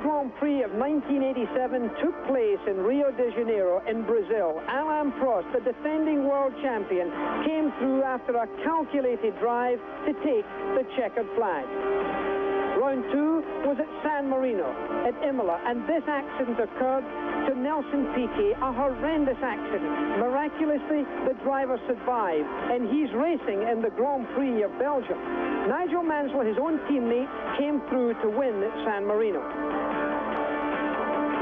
Grand Prix of 1987 took place in Rio de Janeiro in Brazil. Alain Prost, the defending world champion, came through after a calculated drive to take the checkered flag. Round 2 was at San Marino, at Imola, and this accident occurred to Nelson Piquet, a horrendous accident. Miraculously, the driver survived, and he's racing in the Grand Prix of Belgium. Nigel Mansell, his own teammate, came through to win at San Marino.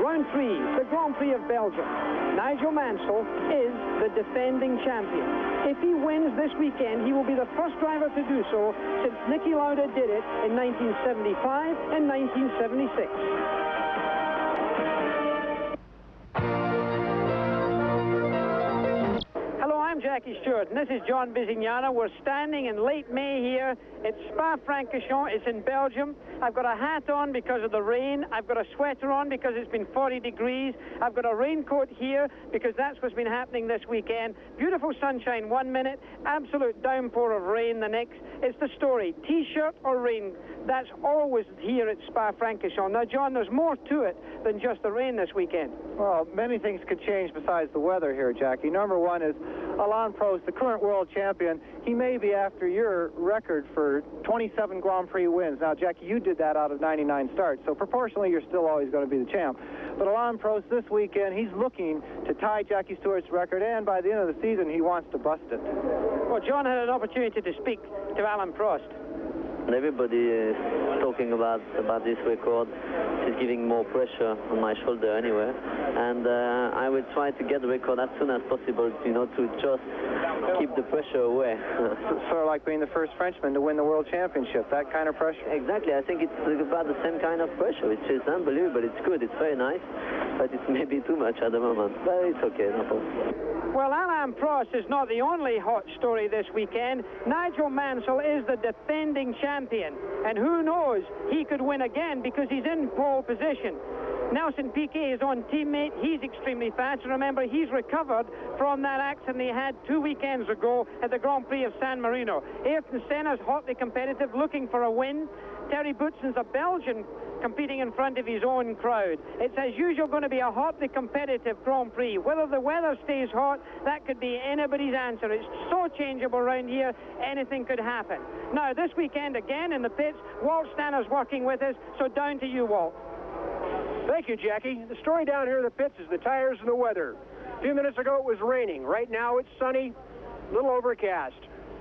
Round 3, the Grand Prix of Belgium. Nigel Mansell is the defending champion. If he wins this weekend, he will be the first driver to do so since Niki Lauda did it in 1975 and 1976. I'm Jackie Stewart, and this is John Bizignana. We're standing in late May here at Spa-Francorchamps. It's in Belgium. I've got a hat on because of the rain. I've got a sweater on because it's been 40 degrees. I've got a raincoat here because that's what's been happening this weekend. Beautiful sunshine 1 minute, absolute downpour of rain the next. It's the story, T-shirt or rain. That's always here at Spa-Francorchamps. Now, John, there's more to it than just the rain this weekend. Well, many things could change besides the weather here, Jackie. Number one is Alain Prost, the current world champion. He may be after your record for 27 Grand Prix wins. Now, Jackie, you did that out of 99 starts, so proportionally you're still always going to be the champ. But Alain Prost this weekend, he's looking to tie Jackie Stewart's record, and by the end of the season, he wants to bust it. Well, John had an opportunity to speak to Alain Prost. Everybody is talking about this record. It's giving more pressure on my shoulder anyway, and I will try to get the record as soon as possible, you know, to just keep the pressure away. Sort of like being the first Frenchman to win the world championship, that kind of pressure? Exactly. I think it's about the same kind of pressure. It's just unbelievable. It's good. It's very nice, but it's maybe too much at the moment. But it's okay, no problem. Well, Alain Prost is not the only hot story this weekend. Nigel Mansell is the defending champion, and who knows, he could win again because he's in pole position. Nelson Piquet, his own teammate, he's extremely fast. Remember, he's recovered from that accident he had 2 weekends ago at the Grand Prix of San Marino. Ayrton Senna's hotly competitive, looking for a win. Terry Boutsen's a Belgian competing in front of his own crowd. It's as usual going to be a hotly competitive Grand Prix. Whether the weather stays hot, that could be anybody's answer. It's so changeable around here, anything could happen. Now, this weekend again in the pits, Walt Stanner's working with us, so down to you, Walt. Thank you, Jackie. The story down here in the pits is the tires and the weather. A few minutes ago it was raining. Right now it's sunny, a little overcast.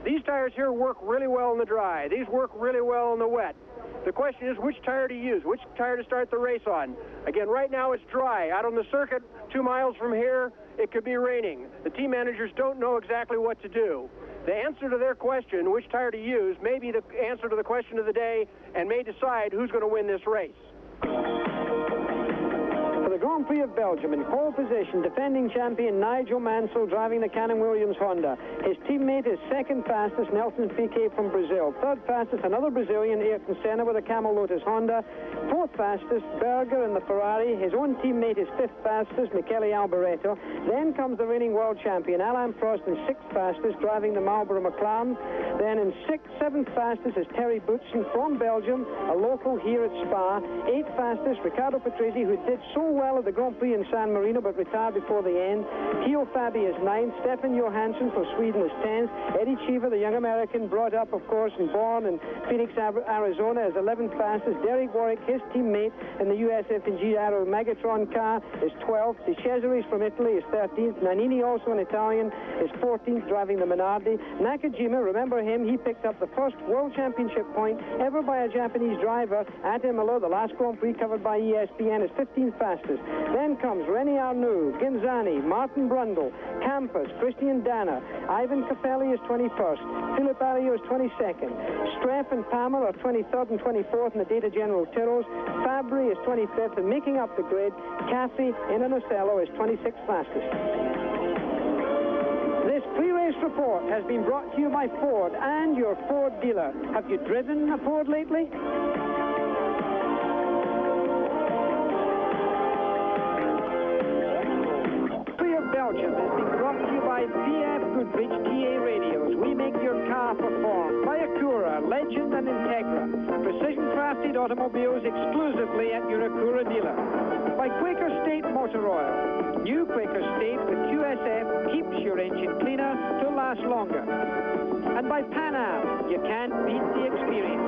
These tires here work really well in the dry. These work really well in the wet. The question is which tire to use, which tire to start the race on. Again, right now it's dry. Out on the circuit, 2 miles from here, it could be raining. The team managers don't know exactly what to do. The answer to their question, which tire to use, may be the answer to the question of the day and may decide who's going to win this race. For the Grand Prix of Belgium, in pole position, defending champion Nigel Mansell driving the Cannon-Williams Honda. His teammate is second fastest, Nelson Piquet from Brazil. Third fastest, another Brazilian, Ayrton Senna with a Camel Lotus Honda. Fourth fastest, Berger in the Ferrari. His own teammate is fifth fastest, Michele Alboreto. Then comes the reigning world champion, Alain Prost, in sixth fastest, driving the Marlboro McLaren. Then in seventh fastest is Terry Boutsen from Belgium, a local here at Spa. Eighth fastest, Riccardo Patrese, who did so well at the Grand Prix in San Marino but retired before the end. Theo Fabi is ninth. Stefan Johansson for Sweden is 10th. Eddie Cheever, the young American, brought up, of course, and born in Phoenix, Arizona, is 11th fastest. Derek Warwick, his teammate in the USF&G Aero Megatron car, is 12th. De Cesaris from Italy is 13th. Nannini, also an Italian, is 14th, driving the Minardi. Nakajima, remember him, he picked up the first World Championship point ever by a Japanese driver at Imola. The last Grand Prix covered by ESPN is 15th fastest. Then comes René Arnoux, Ginzani, Martin Brundle, Campos, Christian Danner. Ivan Capelli is 21st. Philip Ario is 22nd. Streff and Palmer are 23rd and 24th in the Data General Tiros. Fabry is 25th, and making up the grid, Caffey in an Ocello is 26th fastest. This pre-race report has been brought to you by Ford and your Ford dealer. Have you driven a Ford lately? Belgium has been brought to you by VF Goodrich TA Radios. We make your car perform. By Acura, Legend and Integra. Precision crafted automobiles exclusively at your Acura dealer. motor oil. New Quaker State with QSF keeps your engine cleaner to last longer. And by Pan Am, you can't beat the experience.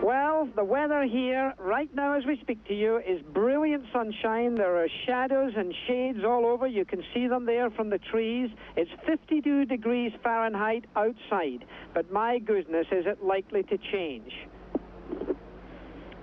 Well, the weather here right now as we speak to you is brilliant sunshine. There are shadows and shades all over. You can see them there from the trees. It's 52 degrees Fahrenheit outside. But my goodness, is it likely to change?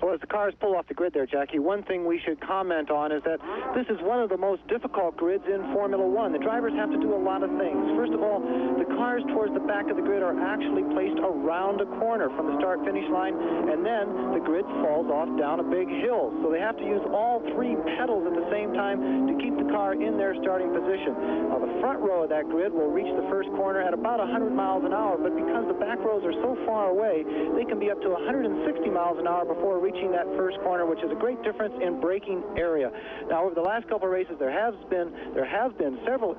Well, as the cars pull off the grid there, Jackie, one thing we should comment on is that this is one of the most difficult grids in Formula One. The drivers have to do a lot of things. First of all, the cars towards the back of the grid are actually placed around a corner from the start-finish line, and then the grid falls off down a big hill. So they have to use all three pedals at the same time to keep the car in their starting position. Now, the front row of that grid will reach the first corner at about 100 miles an hour, but because the back rows are so far away, they can be up to 160 miles an hour before reaching that first corner, which is a great difference in braking area. Now, over the last couple of races, there have been several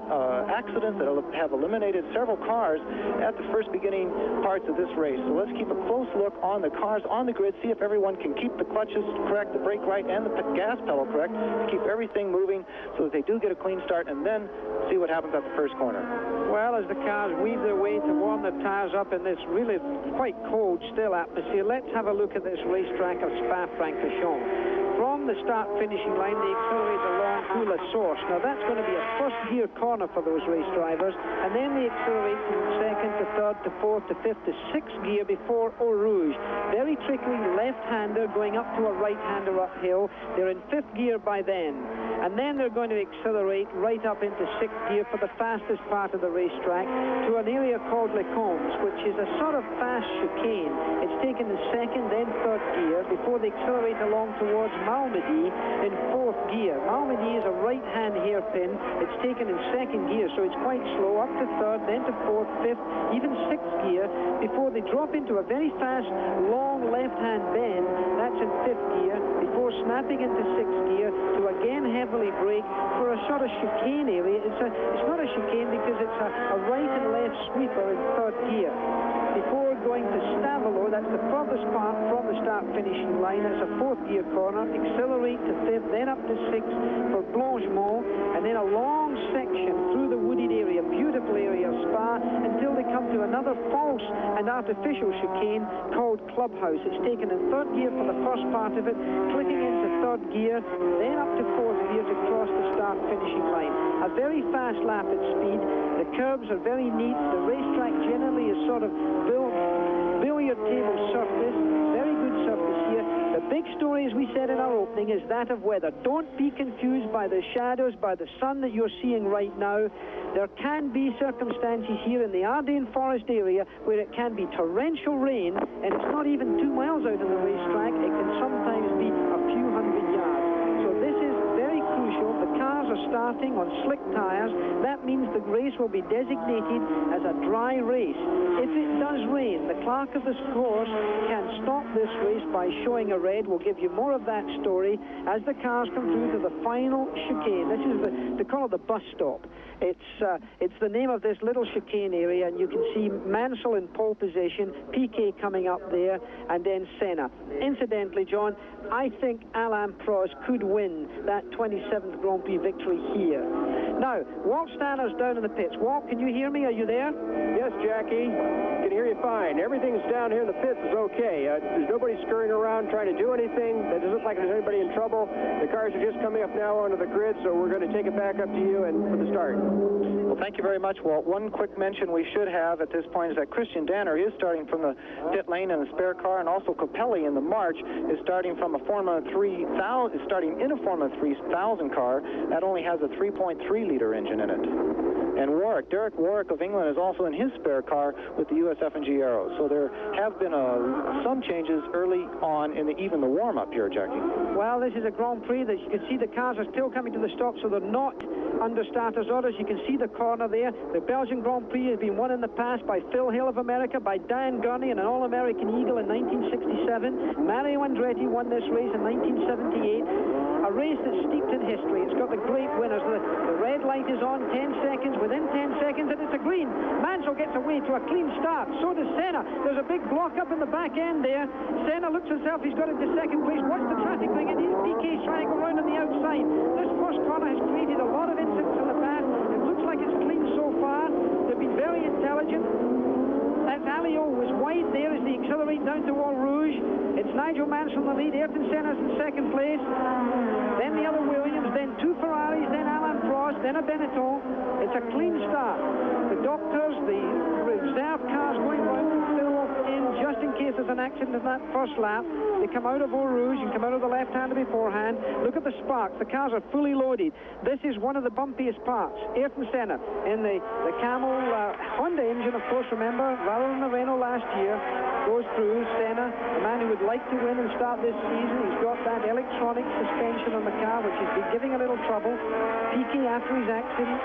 accidents that have eliminated several cars at the first beginning parts of this race. So let's keep a close look on the cars on the grid, see if everyone can keep the clutches correct, the brake right, and the gas pedal correct, to keep everything moving so that they do get a clean start, and then see what happens at the first corner. Well, as the cars weave their way to warm their tires up in this really quite cold, still atmosphere, let's have a look at this racetrack of Spa-Francorchamps. From the start-finishing line, they accelerate along to La Source. Now, that's going to be a first-gear corner for those race drivers, and then they accelerate from second to third to fourth to fifth to sixth gear before Eau Rouge. Very tricky left-hander going up to a right-hander uphill. They're in fifth gear by then. And then they're going to accelerate right up into sixth gear for the fastest part of the racetrack to an area called Les Combes, which is a sort of fast chicane. It's taken in second, then third gear before they accelerate along towards Malmedy in fourth gear. Malmedy is a right-hand hairpin. It's taken in second gear, so it's quite slow, up to third, then to fourth, fifth, even sixth gear before they drop into a very fast, long left-hand bend. That's in fifth gear before snapping into sixth gear to again heavily brake for a sort of chicane area. It's not a chicane because it's a right and left sweeper in third gear. Before going to Stavelot, that's the furthest part from the start-finishing line. That's a fourth gear corner. Accelerate to fifth, then up to sixth for Blanchemont, and then a long section through the wooded area, beautiful area of Spa, until they come to another false and artificial chicane called Clubhouse. It's taken in third gear for the first part of it, clicking into third gear, then up to fourth gear to cross the start-finishing line. A very fast lap at speed. The curbs are very neat. The racetrack generally is sort of billiard table surface. Very good surface here. The big story, as we said in our opening, is that of weather. Don't be confused by the shadows, by the sun that you're seeing right now. There can be circumstances here in the Ardennes Forest area where it can be torrential rain, and it's not even 2 miles out of the racetrack. It can sometimes be a few hundred yards. So this is very crucial. The cars are starting on slick tires. That means the race will be designated as a dry race. If it does rain, the clerk of the course can stop this race by showing a red. We'll give you more of that story as the cars come through to the final chicane. This is they call it the bus stop. It's the name of this little chicane area, and you can see Mansell in pole position, Piquet coming up there, and then Senna. Incidentally, John, I think Alain Prost could win that 27th Grand Prix victory here. Now, Walt Stanner's down in the pits. Walt, can you hear me? Are you there? Yes, Jackie. I can hear you fine. Everything's down here in the pits is okay. There's nobody scurrying around trying to do anything. It doesn't look like there's anybody in trouble. The cars are just coming up now onto the grid, so we're going to take it back up to you and for the start. Well, thank you very much, Walt. One quick mention we should have at this point is that Christian Danner is starting from the pit lane in the spare car, and also Capelli in the March is starting from a Formula 3000, is starting in a Formula 3000 car that only has a 3.3-liter engine in it. And Derek Warwick of England is also in his spare car with the US F&G Aero. So there have been some changes early on in even the warm-up here, Jackie. Well, this is a Grand Prix that you can see the cars are still coming to the stop, so they're not under starters orders. You can see the corner there. The Belgian Grand Prix has been won in the past by Phil Hill of America, by Dan Gurney and an All-American Eagle in 1967. Mario Andretti won this race in 1978. a race that's steeped in history. It's got the great winners. The red light is on, 10 seconds, within 10 seconds, and it's a green. Mansell gets away to a clean start. So does Senna. There's a big block up in the back end there. Senna looks himself, he's got into second place. Watch the traffic going in. PK's trying to go round on the outside. This first corner has created a lot of incidents in the past. It looks like it's clean so far. They've been very intelligent. That's Alio was wide there as they accelerate down to Wall Rouge. It's Nigel Mansell in the lead. Ayrton Senna's in second place. Then the other Williams, then two Ferraris, then Alain Prost, then a Benetton. It's a clean start. The doctors, the reserve cars going round and fill in just in case there's an accident in that first lap. They come out of Eau Rouge and come out of the left-hander beforehand. Look at the sparks. The cars are fully loaded. This is one of the bumpiest parts. Ayrton Senna in the Camel Honda engine, of course, remember, rather than the Renault last year, goes through. Senna, a man who would like to win and start this season. He's got that electronic suspension on the car, which has been giving a little trouble. Piquet, after his accident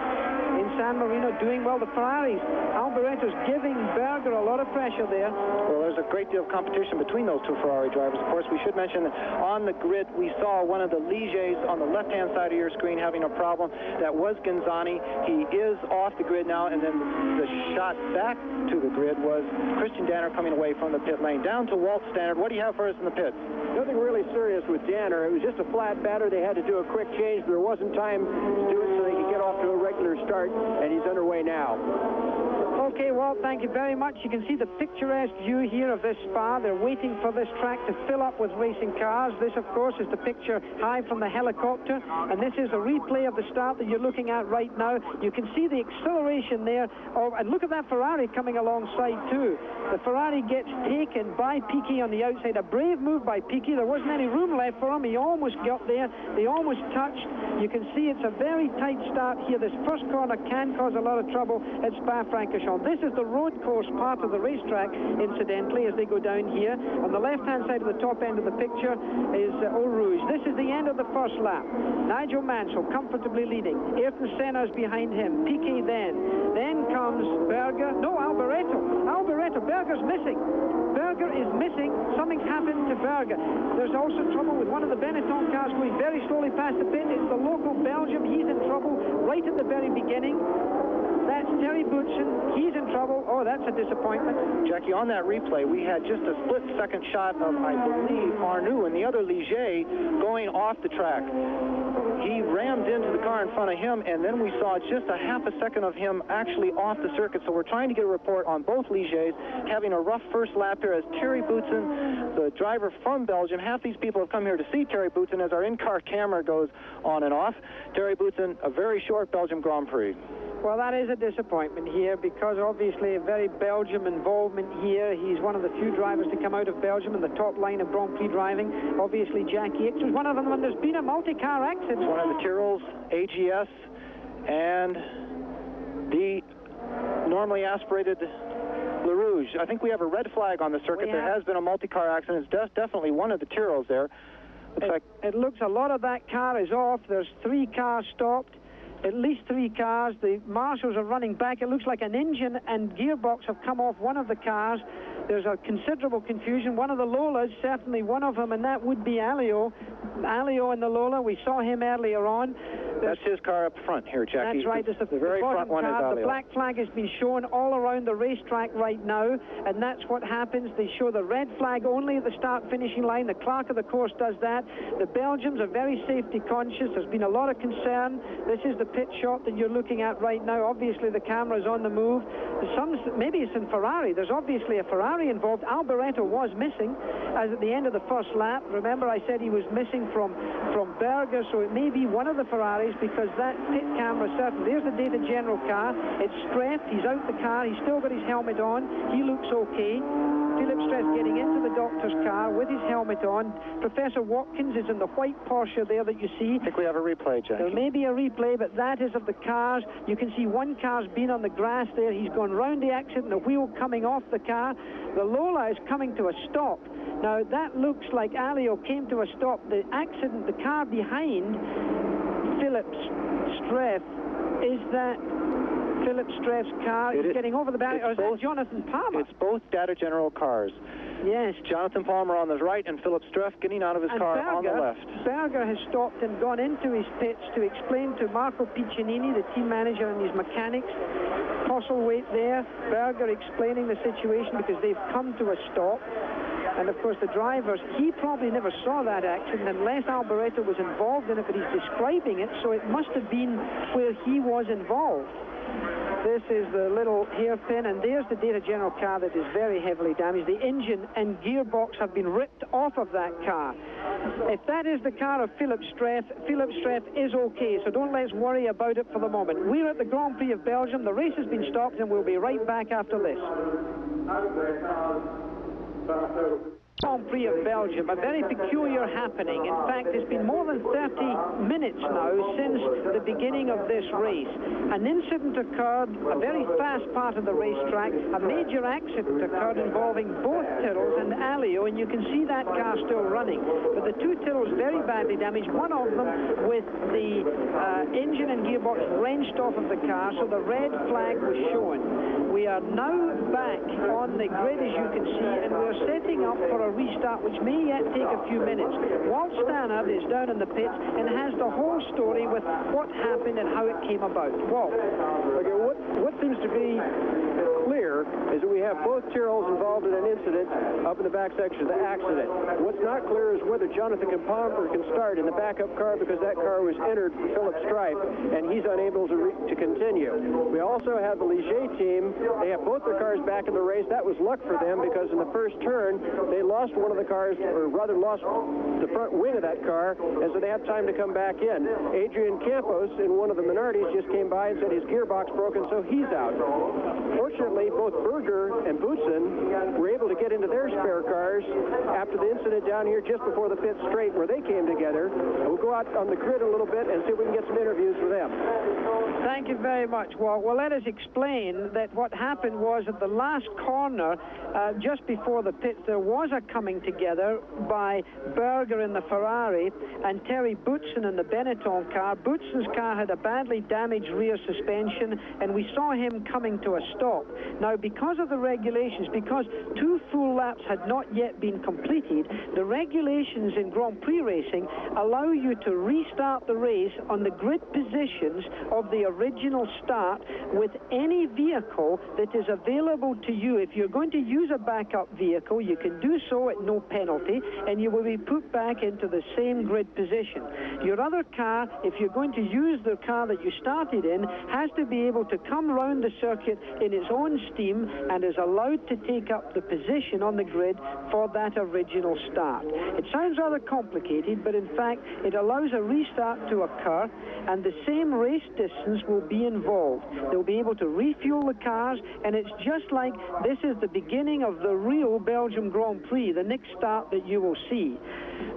in San Marino, doing well. The Ferraris, Alboretto's giving Berger a lot of pressure there. Well, there's a great deal of competition between those two Ferrari drivers. Of course, we should mention that on the grid, we saw one of the Ligiers on the left-hand side of your screen having a problem. That was Genzani. He is off the grid now, and then the shot back to the grid was Christian Danner coming away from the pit lane. Down to Walt Stannard. What do you have for us in the pits? Nothing really serious with Danner. It was just a flat batter. They had to do a quick change. There wasn't time to do it so they could get off to a regular start, and he's underway now. Okay, Walt, thank you very much. You can see the picturesque view here of this Spa. They're waiting for this track to fill up with racing cars. This, of course, is the picture high from the helicopter, and this is a replay of the start that you're looking at right now. You can see the acceleration there, and look at that Ferrari coming alongside too. The Ferrari gets taken by Piquet on the outside. A brave move by Piquet. There wasn't any room left for him. He almost got there. They almost touched. You can see it's a very tight start here. This first corner can cause a lot of trouble at Spa-Francorchamps. This is the road course part of the racetrack, incidentally, as they go down here. On the left-hand side of the top end of the picture is Eau Rouge. This is the end of the first lap. Nigel Mansell comfortably leading. Ayrton Senna's behind him. Piquet then. Then comes Berger. No, Alboretto. Berger's missing. Berger is missing. Something's happened to Berger. There's also trouble with one of the Benetton cars going very slowly past the pit. It's the local Belgium. He's in trouble right at the very beginning. That's Terry Boutsen. He's in trouble. Oh, that's a disappointment. Jackie, on that replay, we had just a split-second shot of, I believe, Arnoux and the other Ligier going off the track. He rammed into the car in front of him, and then we saw just a half a second of him actually off the circuit. So we're trying to get a report on both Ligiers having a rough first lap here as Terry Boutsen, the driver from Belgium. Half these people have come here to see Terry Boutsen as our in-car camera goes on and off. Terry Boutsen, a very short Belgium Grand Prix. Well, that is a disappointment here because obviously a very Belgium involvement here. He's one of the few drivers to come out of Belgium in the top line of Grand Prix driving. Obviously, Jackie Ickx was one of them when there's been a multi-car accident. One of the Tyrrells, AGS, and the normally aspirated Le Rouge. I think we have a red flag on the circuit. There has been a multi-car accident. It's definitely one of the Tyrrells there. It looks a lot of that car is off. There's 3 cars stopped. At least 3 cars. The marshals are running back. It looks like an engine and gearbox have come off one of the cars. There's a considerable confusion. One of the Lolas, certainly one of them, and that would be Alio. Alio in the Lola. We saw him earlier on. That's his car up front here, Jackie. That's right. The very front one is Alio. The black flag has been shown all around the racetrack right now, and that's what happens. They show the red flag only at the start-finishing line. The clerk of the course does that. The Belgians are very safety conscious. There's been a lot of concern. This is the pit shot that you're looking at right now. Obviously, the camera's on the move. Maybe it's in Ferrari. There's obviously a Ferrari involved. Alboretto was missing as at the end of the first lap. Remember, I said he was missing from Berger, so it may be one of the Ferraris because that pit camera certainly. There's the Data General car. It's Streff. He's out the car. He's still got his helmet on. He looks okay. Philip Streff getting into the doctor's car with his helmet on. Professor Watkins is in the white Porsche there that you see. I think we have a replay, Jackie. There may be a replay, but that is of the cars. You can see one car's been on the grass there. He's gone round the accident, the wheel coming off the car. The Lola is coming to a stop. Now, that looks like Alio came to a stop. The accident, the car behind Philip Streff, is that Philip Streff's car is getting over the barrier, or is that Jonathan Palmer? It's both Data General cars. Yes. Jonathan Palmer on the right and Philip Streff getting out of his car on the left. Berger has stopped and gone into his pits to explain to Marco Piccinini, the team manager, and his mechanics. Postlethwaite there, Berger explaining the situation because they've come to a stop. And of course the drivers, he probably never saw that accident unless Alboreto was involved in it, but he's describing it, so it must have been where he was involved. This is the little hairpin, and there's the Data General car that is very heavily damaged. The engine and gearbox have been ripped off of that car. If that is the car of Philip Streff is okay, so don't let's worry about it for the moment. We're at the Grand Prix of Belgium. The race has been stopped, and we'll be right back after this. Grand Prix of Belgium, a very peculiar happening. In fact, it's been more than 30 minutes now since the beginning of this race. An incident occurred, a very fast part of the racetrack. A major accident occurred involving both Tyrrells and Alio, and you can see that car still running. But the two Tyrrells very badly damaged, one of them with the engine and gearbox wrenched off of the car, so the red flag was shown. We are now back on the grid, as you can see, and we're setting up for a restart, which may yet take a few minutes. Walt Stannard is down in the pits and has the whole story with what happened and how it came about. Walt. Okay, what seems to be clear is that we have both Tyrrells involved in an incident up in the back section of the accident. What's not clear is whether Jonathan Palmer can start in the backup car because that car was entered for Philip Stripe and he's unable to continue. We also have the Ligier team. They have both their cars back in the race. That was luck for them because in the first turn they lost one of the cars, or rather lost the front wing of that car, and so they had time to come back in. Adrian Campos in one of the minorities just came by and said his gearbox broken, so he's out. Fortunately, both Berger and Boutsen were able to get into their spare cars after the incident down here just before the pit straight where they came together. And we'll go out on the grid a little bit and see if we can get some interviews with them. Thank you very much, Walt. Well, let us explain that what happened was at the last corner, just before the pits, there was a coming together by Berger in the Ferrari and Terry Boutsen in the Benetton car. Boutsen's car had a badly damaged rear suspension, and we saw him coming to a stop. Now, because of the regulations, because 2 full laps had not yet been completed, the regulations in Grand Prix racing allow you to restart the race on the grid positions of the original start with any vehicle that is available to you. If you're going to use a backup vehicle, you can do so at no penalty, and you will be put back into the same grid position. Your other car, if you're going to use the car that you started in, has to be able to come round the circuit in its own steam and is allowed to take up the position on the grid for that original start. It sounds rather complicated, but in fact it allows a restart to occur, and the same race distance will be involved. They'll be able to refuel the cars, and it's just like this is the beginning of the real Belgium Grand Prix, the next start that you will see.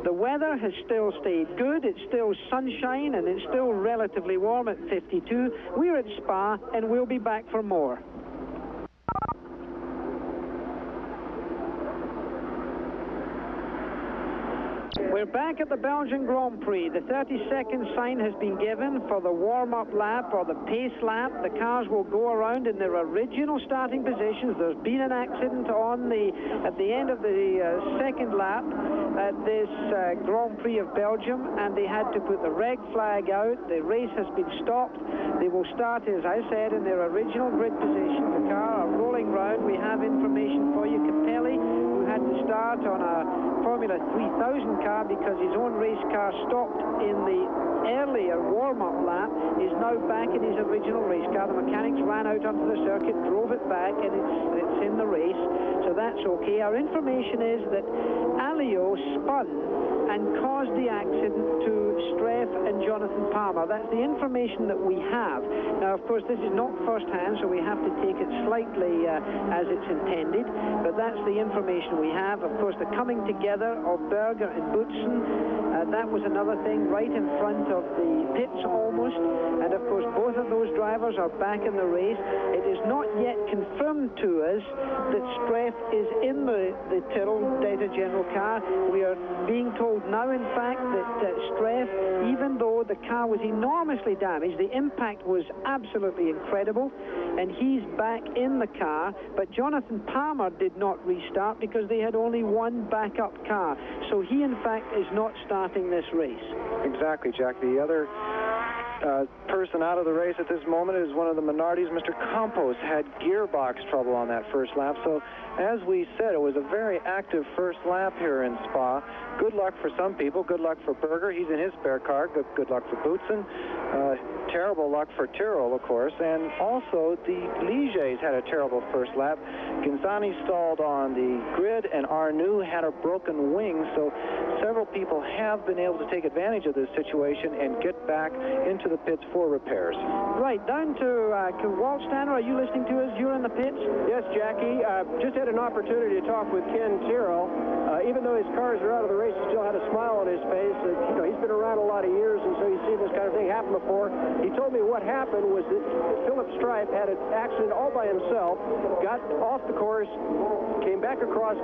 The weather has still stayed good. It's still sunshine, and it's still relatively warm at 52. We're at Spa, and we'll be back for more. We're back at the Belgian Grand Prix. The 30-second sign has been given for the warm-up lap or the pace lap. The cars will go around in their original starting positions. There's been an accident at the end of the second lap at this Grand Prix of Belgium, and they had to put the red flag out. The race has been stopped. They will start, as I said, in their original grid position. The car are rolling round. We have information for you. Capelli, who had to start on a Formula 3000 car because his own race car stopped in the earlier warm-up lap, is now back in his original race car. The mechanics ran out onto the circuit, drove it back, and it's in the race, so that's okay. Our information is that Alio spun and caused the accident to Streff and Jonathan Palmer. That's the information that we have. Now, of course, this is not first-hand, so we have to take it slightly as it's intended, but that's the information we have. Of course, the coming together of Berger and Boutsen, that was another thing, right in front of the pits almost, and of course both of those drivers are back in the race. It is not yet confirmed to us that Streff is in the Tyrrell Data General car. We are being told now, in fact, that Streff, even though though the car was enormously damaged. The impact was absolutely incredible, and he's back in the car. But Jonathan Palmer did not restart because they had only one backup car. So he, in fact, is not starting this race. Exactly, Jack. The other person out of the race at this moment is one of the Minardis. Mr. Campos had gearbox trouble on that first lap. So, as we said, it was a very active first lap here in Spa. Good luck for some people. Good luck for Berger. He's in his spare car. Good luck for Boutsen. Terrible luck for Tyrrell, of course. And also, the Ligiers had a terrible first lap. Ginzani stalled on the grid, and Arnoux had a broken wing. So, several people have been able to take advantage of this situation and get back into the pits for repairs. Right, down to Walt Stanner. Are you listening to us? You're in the pits? Yes, Jackie. Just had an opportunity to talk with Ken Tyrrell. Even though his cars are out of the race, he still had a smile on his face. You know, he's been around a lot of years, and so he's seen this kind of thing happen before. He told me what happened was that Philip Stripe had an accident all by himself, got off the course, came back across,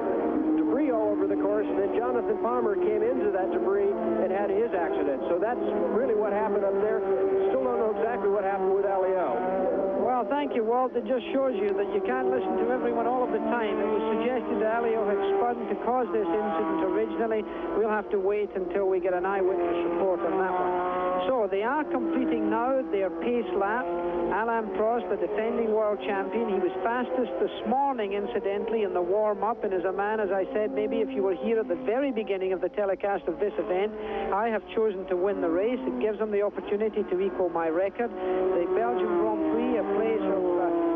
debris all over the course, and then Jonathan Palmer came into that debris and had his accident. So that's really what happened up there. Still don't know exactly what happened with Alio. Well, thank you, Walt. It just shows you that you can't listen to everyone all of the time. It was suggested that Alio had spun to cause this incident originally. We'll have to wait until we get an eyewitness report on that one. So they are completing now their pace lap. Alain Prost, the defending world champion, he was fastest this morning, incidentally, in the warm-up. And as a man, as I said, maybe if you were here at the very beginning of the telecast of this event, I have chosen to win the race. It gives them the opportunity to equal my record. The Belgian Grand Prix, a place of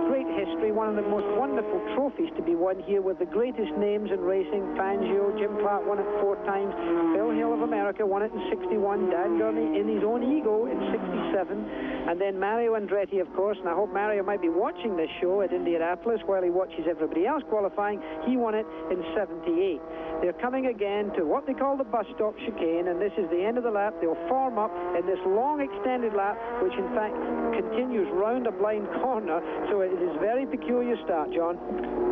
great history, one of the most wonderful trophies to be won here with the greatest names in racing. Fangio, Jim Clark won it 4 times. Phil Hill of America won it in 61. Dan Gurney in his own ego in 67. And then Mario Andretti, of course, and I hope Mario might be watching this show at Indianapolis while he watches everybody else qualifying. He won it in 78. They're coming again to what they call the bus stop chicane, and this is the end of the lap. They'll form up in this long extended lap, which in fact continues round a blind corner. So it is a very peculiar start, John.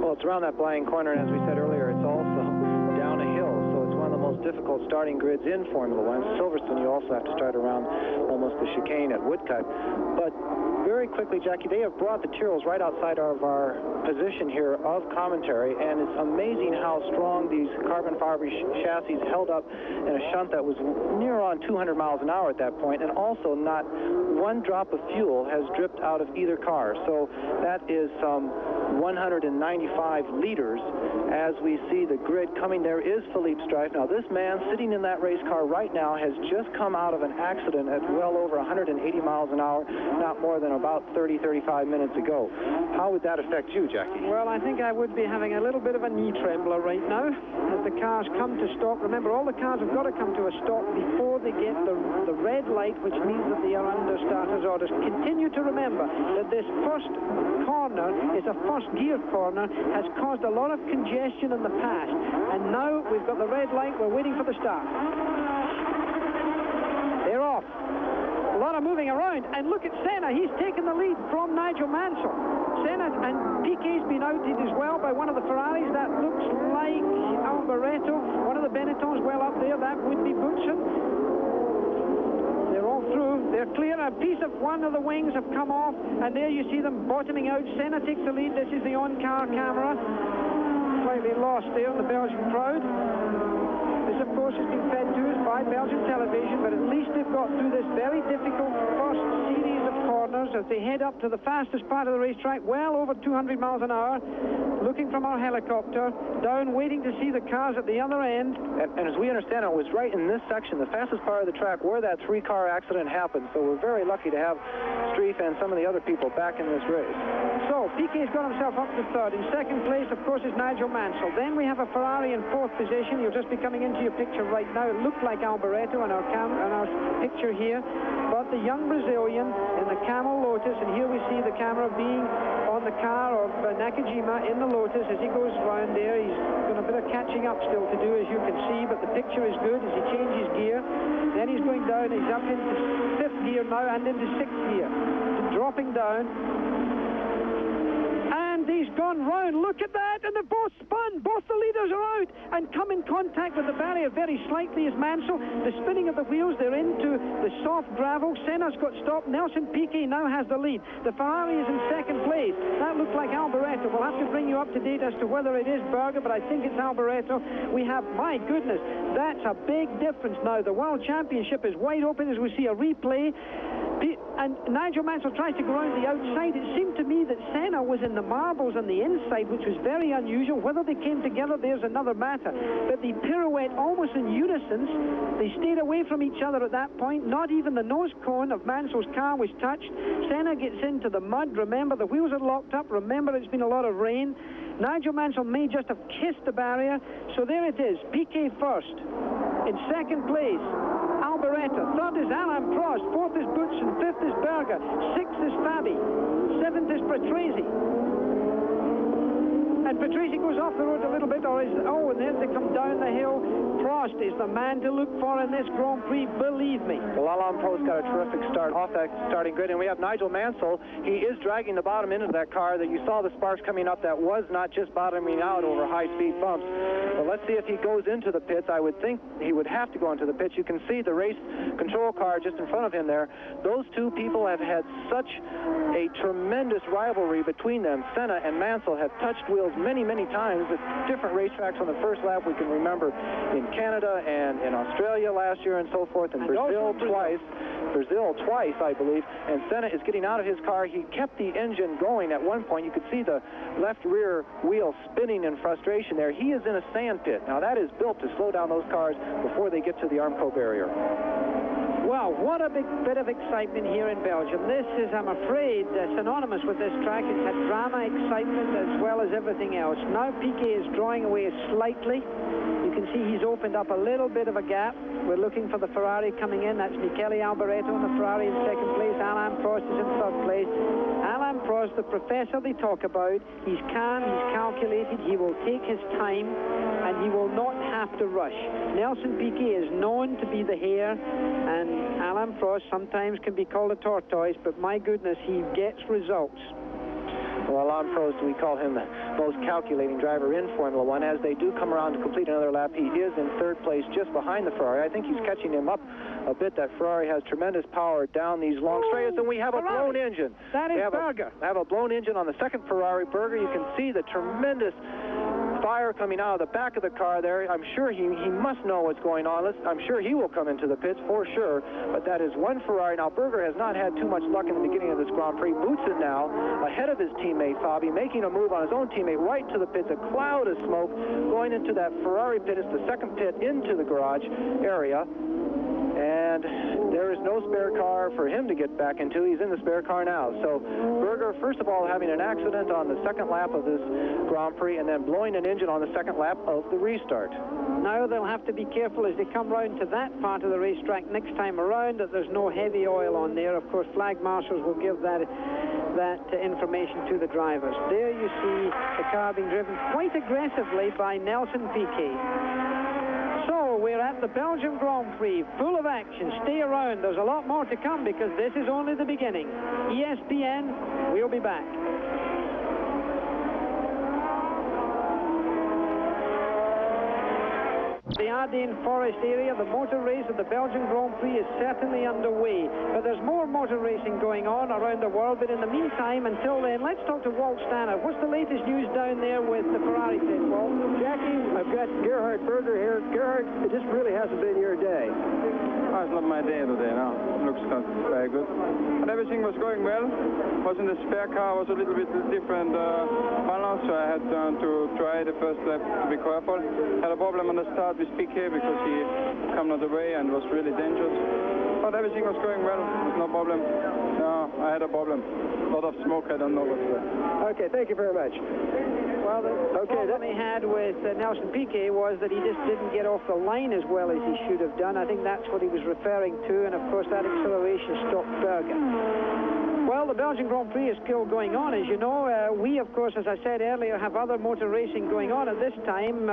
Well, it's around that blind corner, and as we said earlier, it's also down a hill. So it's one of the most difficult starting grids in Formula One. Silverstone, you also have to start around almost the chicane at Woodcut. But very quickly, Jackie, they have brought the Tyrrells right outside of our position here of commentary, and it's amazing how strong these carbon fiber chassis held up in a shunt that was near on 200 miles an hour at that point, and also not one drop of fuel has dripped out of either car. So that is some 195 liters as we see the grid coming. There is Philippe Strife. Now, this man sitting in that race car right now has just come out of an accident at well over 180 miles an hour, not more than about 30-35 minutes ago. How would that affect you, Jackie? Well, I think I would be having a little bit of a knee trembler right now as the cars come to stop. Remember, all the cars have got to come to a stop before they get the red light, which means that they are under starters orders. Continue to remember that this first corner is a first gear corner, has caused a lot of congestion in the past, and now we've got the red light. We're waiting for the start. They're off. A lot of moving around, and look at Senna. He's taken the lead from Nigel Mansell. Senna and Piquet's been outed as well by one of the Ferraris. That looks like Alboreto. One of the Benettons well up there. That would be Boutsen. They're all through. They're clear. A piece of one of the wings have come off, and there you see them bottoming out. Senna takes the lead. This is the on-car camera. Slightly lost there in the Belgian crowd. This, of course, has been fed to us by Belgian television, but at least they've got through this very difficult first series of corners as they head up to the fastest part of the racetrack, well over 200 miles an hour, looking from our helicopter, down, waiting to see the cars at the other end. And as we understand it, was right in this section, the fastest part of the track, where that 3-car accident happened. So we're very lucky to have Strife and some of the other people back in this race. So Piquet's got himself up to third. In second place, of course, is Nigel Mansell. Then we have a Ferrari in fourth position. You'll just be coming into your picture right now. It looked like Alboreto on our picture here, but the young Brazilian in the Camel Lotus, and here we see the camera being on the car of Nakajima in the Lotus as he goes round there. He's got a bit of catching up still to do, as you can see, but the picture is good as he changes gear. Then he's going down. He's up into fifth gear now and into sixth gear, dropping down. And and he's gone round. Look at that, and they've both spun. Both the leaders are out and come in contact with the barrier very slightly as Mansell. The spinning of the wheels, they're into the soft gravel. Senna's got stopped. Nelson Piquet now has the lead. The Ferrari is in second place. That looks like Alboreto. We'll have to bring you up to date as to whether it is Berger, but I think it's Alboreto. We have, my goodness, that's a big difference now. The World Championship is wide open as we see a replay. And Nigel Mansell tries to go around the outside. It seemed to me that Senna was in the marbles on the inside, which was very unusual. Whether they came together, there's another matter. But the pirouette almost in unison. They stayed away from each other at that point. Not even the nose cone of Mansell's car was touched. Senna gets into the mud. Remember, the wheels are locked up. Remember, it's been a lot of rain. Nigel Mansell may just have kissed the barrier. So there it is. Piquet first. In second place, Alboreto. Third is Alain Prost. Fourth is Boutsen. Fifth is Berger. Sixth is Fabi. Seventh is Patrese. And Patrese goes off the road a little bit, and then they come down the hill. Prost is the man to look for in this Grand Prix, believe me. Well, Alain Prost got a terrific start off that starting grid, and we have Nigel Mansell. He is dragging the bottom end of that car. That you saw the sparks coming up. That was not just bottoming out over high-speed bumps. But let's see if he goes into the pits. I would think he would have to go into the pits. You can see the race control car just in front of him there. Those two people have had such a tremendous rivalry between them. Senna and Mansell have touched wheels many, many times at different racetracks on the first lap. We can remember in Canada and in Australia last year and so forth, and Brazil twice, I believe. And Senna is getting out of his car. He kept the engine going at one point. You could see the left rear wheel spinning in frustration there. He is in a sand pit. Now, that is built to slow down those cars before they get to the Armco barrier. Well, what a big bit of excitement here in Belgium. This is, I'm afraid, synonymous with this track. It's had drama, excitement, as well as everything else. Now Piquet is drawing away slightly. You can see he's opened up a little bit of a gap. We're looking for the Ferrari coming in. That's Michele Alboreto in the Ferrari in second place. Alain Prost is in third place. Alain Prost, the professor they talk about, he's calm, he's calculated, he will take his time, and he will not have to rush. Nelson Piquet is known to be the hare, and Alain Prost sometimes can be called a tortoise, but my goodness, he gets results. Well, Alain Prost, we call him the most calculating driver in Formula One. As they do come around to complete another lap, he is in third place just behind the Ferrari. I think he's catching him up a bit. That Ferrari has tremendous power down these long straights, and we have a blown engine. That is Berger. We have a blown engine on the second Ferrari. Berger, you can see the tremendous fire coming out of the back of the car there. I'm sure he must know what's going on. I'm sure he will come into the pits for sure, but that is one Ferrari. Now, Berger has not had too much luck in the beginning of this Grand Prix. Boutsen now ahead of his teammate Fabi, making a move on his own teammate right to the pits. A cloud of smoke going into that Ferrari pit. It's the second pit into the garage area. And there is no spare car for him to get back into. He's in the spare car now. So Berger, first of all, having an accident on the second lap of this Grand Prix, and then blowing an engine on the second lap of the restart. Now they'll have to be careful as they come round to that part of the racetrack next time around that there's no heavy oil on there. Of course, flag marshals will give that information to the drivers. There you see the car being driven quite aggressively by Nelson Piquet. So we're at the Belgium Grand Prix, full of action. Stay around. There's a lot more to come because this is only the beginning. ESPN, we'll be back. The Ardennes Forest area, the motor race of the Belgian Grand Prix is certainly underway. But there's more motor racing going on around the world. But in the meantime, until then, let's talk to Walt Stanner. What's the latest news down there with the Ferrari pit, Walt? Jackie, I've got Gerhard Berger here. Gerhard, it just really hasn't been your day. Oh, it's not my day today, no. Looks not very good. But everything was going well. Was in the spare car, was a little bit different balance, so I had to try the first lap to be careful. Had a problem on the start with Piquet because he came out of the way and was really dangerous. But everything was going well, no problem. No, I had a problem. A lot of smoke, I don't know what's there. Okay, thank you very much. Well, the problem he had with Nelson Piquet was that he just didn't get off the line as well as he should have done. I think that's what he was referring to, and of course that acceleration stopped Berger. Well, the Belgian Grand Prix is still going on, as you know. We, of course, as I said earlier, have other motor racing going on at this time,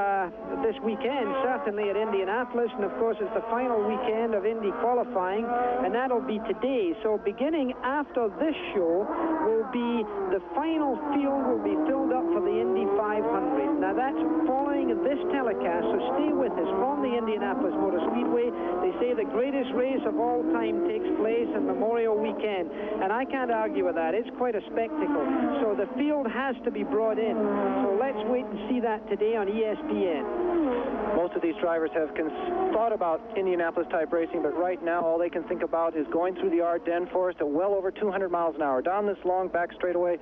this weekend, certainly at Indianapolis, and of course it's the final weekend of Indy qualifying, and that'll be today. So beginning after this show will be the final field will be filled up for the Indy 500. Now that's following this telecast, so stay with us from the Indianapolis Motor Speedway. They say the greatest race of all time takes place on Memorial Weekend, and I can't argue with that. It's quite a spectacle. So the field has to be brought in. So let's wait and see that today on ESPN. Most of these drivers have thought about Indianapolis-type racing, but right now all they can think about is going through the Ardennes forest at well over 200 miles an hour, down this long back straightaway,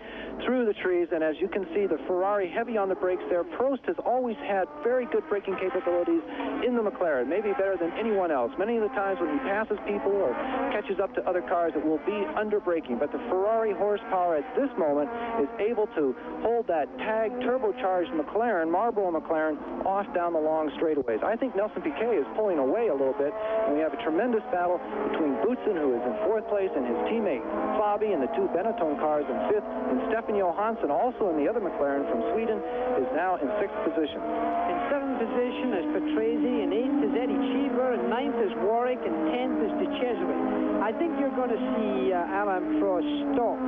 through the trees, and as you can see, the Ferrari heavy on the brakes there. Prost has always had very good braking capabilities in the McLaren, maybe better than anyone else. Many of the times when he passes people or catches up to other cars, it will be under braking, but the Ferrari horsepower at this moment is able to hold that tag turbocharged McLaren, Marlboro McLaren, off down the long straightaways. I think Nelson Piquet is pulling away a little bit, and we have a tremendous battle between Boutsen, who is in 4th place, and his teammate Fabi in the 2 Benetton cars in 5th, and Stefan Johansson, also in the other McLaren from Sweden, is now in 6th position. In 7th position is Patrese, in 8th is Eddie Cheever, and 9th is Warwick, and 10th is De Cesare. I think you're going to see Alain Prost stalk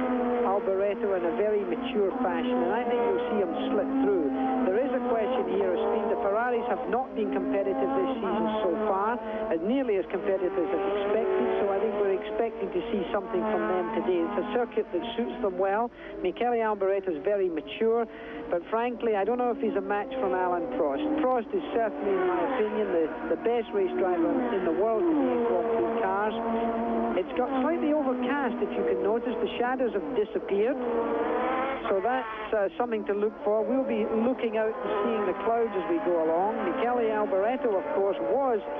Alboreto in a very mature fashion, and I think you'll see him slip through. There is a question here of speed. The Ferraris have not been competitive this season so far, as nearly as competitive as expected, so I think we're expecting to see something from them today. It's a circuit that suits them well. Michele Alboreto is very mature, but frankly, I don't know if he's a match from Alain Prost. Prost is certainly, in my opinion, the best race driver in the world today in Grand Prix cars. It's got slightly overcast, if you can notice. The shadows have disappeared. So that's something to look for. We'll be looking out and seeing the clouds as we go along. Michele Alboreto, of course,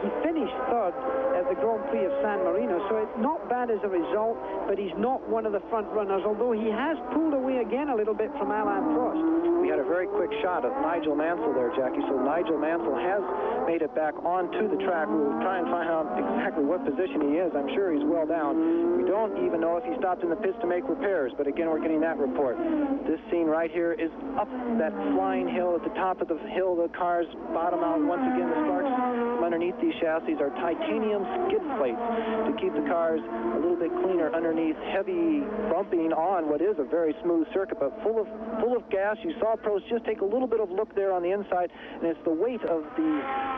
he finished 3rd at the Grand Prix of San Marino, so it's not bad as a result, but he's not one of the front runners, although he has pulled away again a little bit from Alain Prost. We had a very quick shot of Nigel Mansell there, Jackie, so Nigel Mansell has made it back onto the track. We'll try and find out exactly what position he is. I'm sure he's well down. We don't even know if he stopped in the pits to make repairs, but again, we're getting that report. This scene right here is up that flying hill. At the top of the hill, the cars bottom out. Once again, the sparks from underneath these chassis are titanium skid plates to keep the cars a little bit cleaner underneath heavy bumping on what is a very smooth circuit, but full of gas. You saw Prost just take a little bit of look there on the inside, and it's the weight of the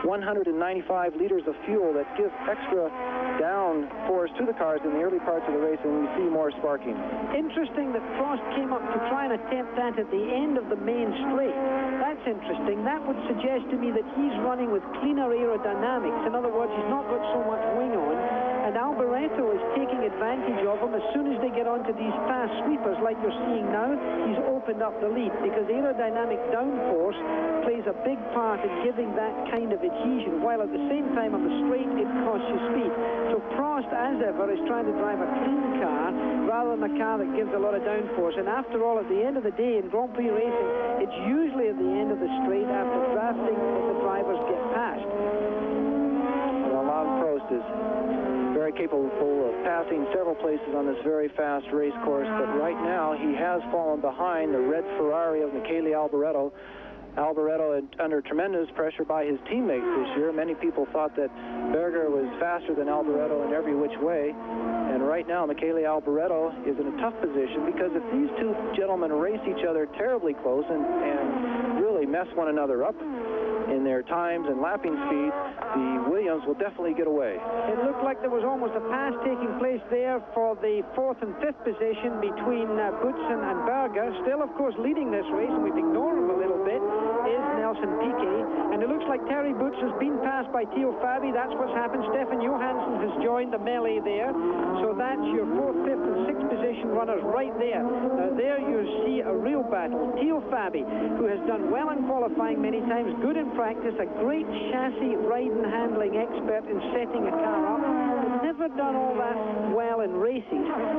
195 liters of fuel that gives extra down force to the cars in the early parts of the race, and we see more sparking. Interesting that Prost came up to try and attempt that at the end of the main straight. That's interesting. That would suggest to me that he's running with cleaner aerodynamics. In other words, he's not got so much wing on, and Alboreto is taking advantage of him. As soon as they get onto these fast sweepers like you're seeing now, he's opened up the lead, because aerodynamic downforce plays a big part in giving that kind of adhesion, while at the same time on the straight it costs you speed. So Prost, as ever, is trying to drive a clean car rather than a car that gives a lot of downforce. And after all, at the end of the day in Grand Prix racing, it's usually at the end of the straight after drafting that the drivers get past. Well, Alain Prost is very capable of passing several places on this very fast race course, but right now he has fallen behind the red Ferrari of Michele Alboreto. Alboreto under tremendous pressure by his teammates this year. Many people thought that Berger was faster than Alboreto in every which way, and right now Michele Alboreto is in a tough position, because if these two gentlemen race each other terribly close and really mess one another up in their times and lapping speed, the Williams will definitely get away. It looked like there was almost a pass taking place there for the 4th and 5th position between Boutsen and Berger. Still, of course, leading this race, and we've ignored him a little bit, is Nelson Piquet. And it looks like Terry Boutsen has been passed by Theo Fabi. That's what's happened. Stefan Johansson has joined the melee there. So that's your 4th, 5th, and 6th position runners right there. Now there you see a real battle. Theo Fabi, who has done well in qualifying many times, good in practice, a great chassis ride and handling expert in setting a car up, but never never done all that well in races,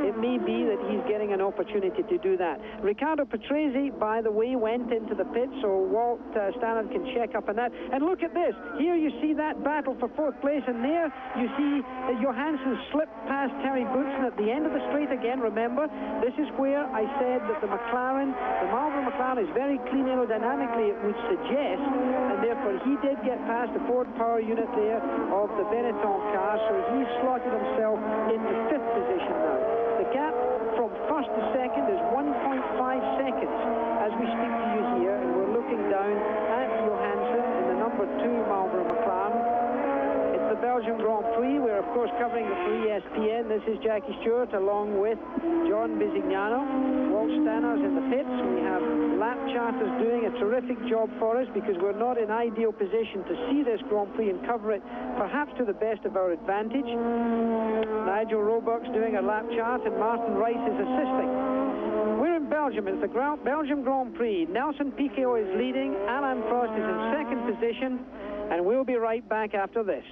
it may be that he's getting an opportunity to do that. Riccardo Patrese, by the way, went into the pit, so Walt Stannard can check up on that. And look at this. Here you see that battle for fourth place, and there you see Johansson slipped past Terry Boutsen at the end of the straight again. Remember, this is where I said that the Marlboro McLaren is very clean aerodynamically, it would suggest, and therefore he did get past the Ford power unit there of the Benetton car, so he slotted himself into fifth position now. The gap from first to second is 1.5 seconds as we speak to you here, and we're looking down at Johansson in the number 2 Marlboro McLaren. It's the Belgian Grand Prix. We're of course covering it for ESPN. This is Jackie Stewart along with John Bisignano. Walt Stannard's in the pits. We have lap charters doing a terrific job for us because we're not in ideal position to see this Grand Prix and cover it perhaps to the best of our advantage. Nigel Roebuck's doing a lap chart and Martin Rice is assisting. We're in Belgium. It's the Belgium Grand Prix. Nelson Piquet is leading. Alain Prost is in second position, and we'll be right back after this.